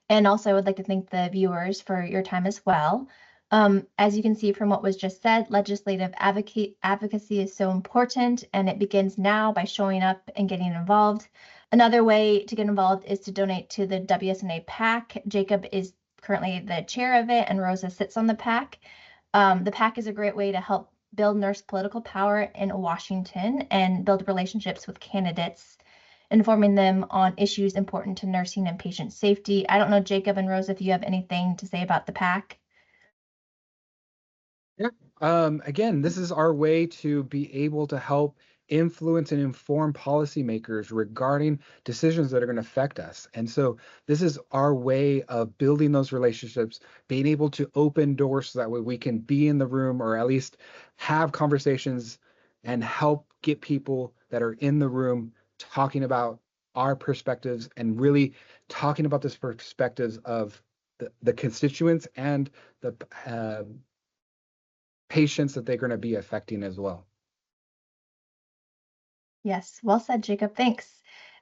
And also I would like to thank the viewers for your time as well. As you can see from what was just said, legislative advocacy is so important, and it begins now by showing up and getting involved. Another way to get involved is to donate to the WSNA PAC. Jacob is currently the chair of it, and Rosa sits on the PAC. The PAC is a great way to help build nurse political power in Washington and build relationships with candidates, informing them on issues important to nursing and patient safety. I don't know, Jacob and Rosa, if you have anything to say about the PAC.
Yeah. Again, this is our way to be able to help influence and inform policymakers regarding decisions that are going to affect us. And so this is our way of building those relationships, being able to open doors so that way we can be in the room, or at least have conversations and help get people that are in the room talking about our perspectives, and really talking about the perspectives of the constituents and the patients that they're going to be affecting as well.
Yes, well said, Jacob. Thanks.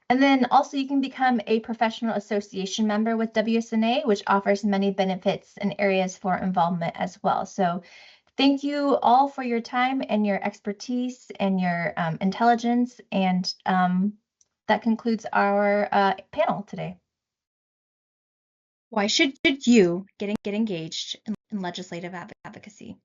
And then also you can become a professional association member with WSNA, which offers many benefits and areas for involvement as well. So thank you all for your time and your expertise and your intelligence. And that concludes our panel today.
Why should you get engaged in legislative advocacy?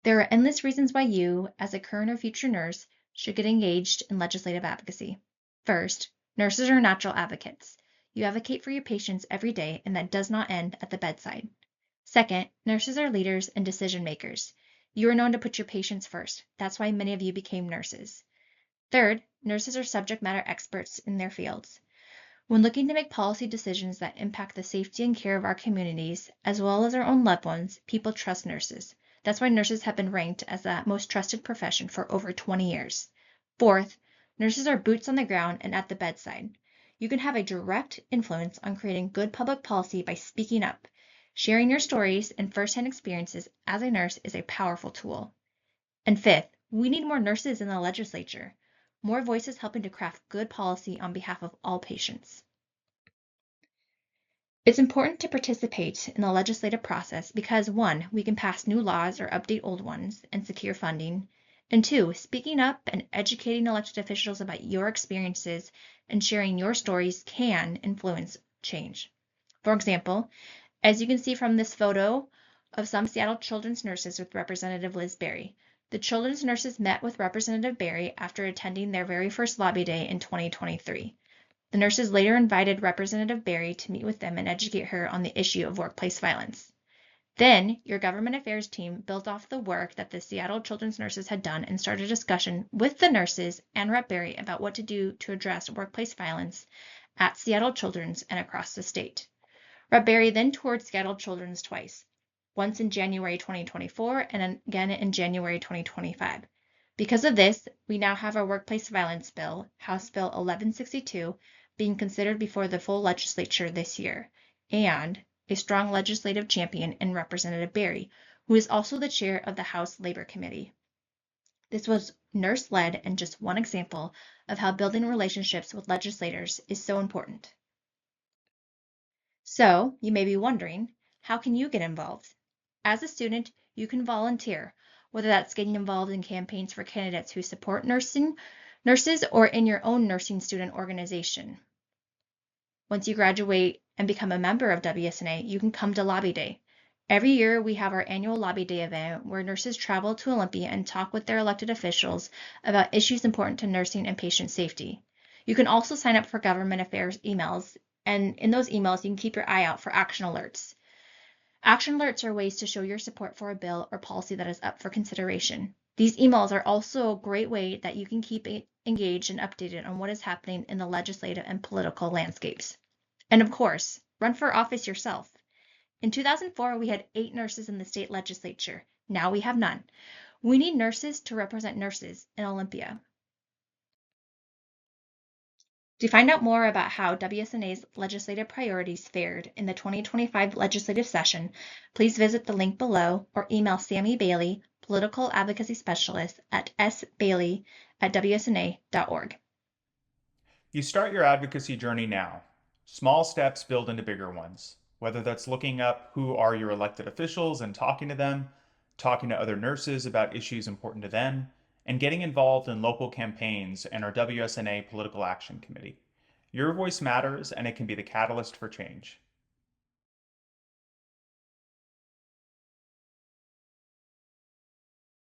There are endless reasons why you, as a current or future nurse, should get engaged in legislative advocacy. First, nurses are natural advocates. You advocate for your patients every day, and that does not end at the bedside. Second, nurses are leaders and decision makers. You are known to put your patients first. That's why many of you became nurses. Third, nurses are subject matter experts in their fields. When looking to make policy decisions that impact the safety and care of our communities, as well as our own loved ones, people trust nurses. That's why nurses have been ranked as the most trusted profession for over 20 years. Fourth, nurses are boots on the ground and at the bedside. You can have a direct influence on creating good public policy by speaking up. Sharing your stories and firsthand experiences as a nurse is a powerful tool. And fifth, we need more nurses in the legislature. More voices helping to craft good policy on behalf of all patients. It's important to participate in the legislative process because 1, we can pass new laws or update old ones and secure funding, And 2, speaking up and educating elected officials about your experiences and sharing your stories can influence change. For example, as you can see from this photo of some Seattle children's nurses with Representative Liz Berry, the children's nurses met with Representative Berry after attending their very first lobby day in 2023. The nurses later invited Representative Berry to meet with them and educate her on the issue of workplace violence. Then, your government affairs team built off the work that the Seattle children's nurses had done and started a discussion with the nurses and Rep. Berry about what to do to address workplace violence at Seattle Children's and across the state. Rep. Berry then toured Seattle Children's twice, once in January 2024 and again in January 2025. Because of this, we now have a workplace violence bill, House Bill 1162, being considered before the full legislature this year, and a strong legislative champion in Representative Berry, who is also the chair of the House Labor Committee. This was nurse-led and just one example of how building relationships with legislators is so important. So, you may be wondering, how can you get involved? As a student, you can volunteer, whether that's getting involved in campaigns for candidates who support nurses or in your own nursing student organization. Once you graduate and become a member of WSNA, you can come to Lobby Day. Every year, we have our annual Lobby Day event where nurses travel to Olympia and talk with their elected officials about issues important to nursing and patient safety. You can also sign up for government affairs emails, and in those emails, you can keep your eye out for action alerts. Action alerts are ways to show your support for a bill or policy that is up for consideration. These emails are also a great way that you can keep engaged and updated on what is happening in the legislative and political landscapes. And of course, run for office yourself. In 2004, we had 8 nurses in the state legislature. Now we have none. We need nurses to represent nurses in Olympia. To find out more about how WSNA's legislative priorities fared in the 2025 legislative session, please visit the link below or email Sami Bailey, Political Advocacy Specialist at sbailey@wsna.org.
You start your advocacy journey now. Small steps build into bigger ones, whether that's looking up who are your elected officials and talking to them, talking to other nurses about issues important to them, and getting involved in local campaigns and our WSNA Political Action Committee. Your voice matters, and it can be the catalyst for change.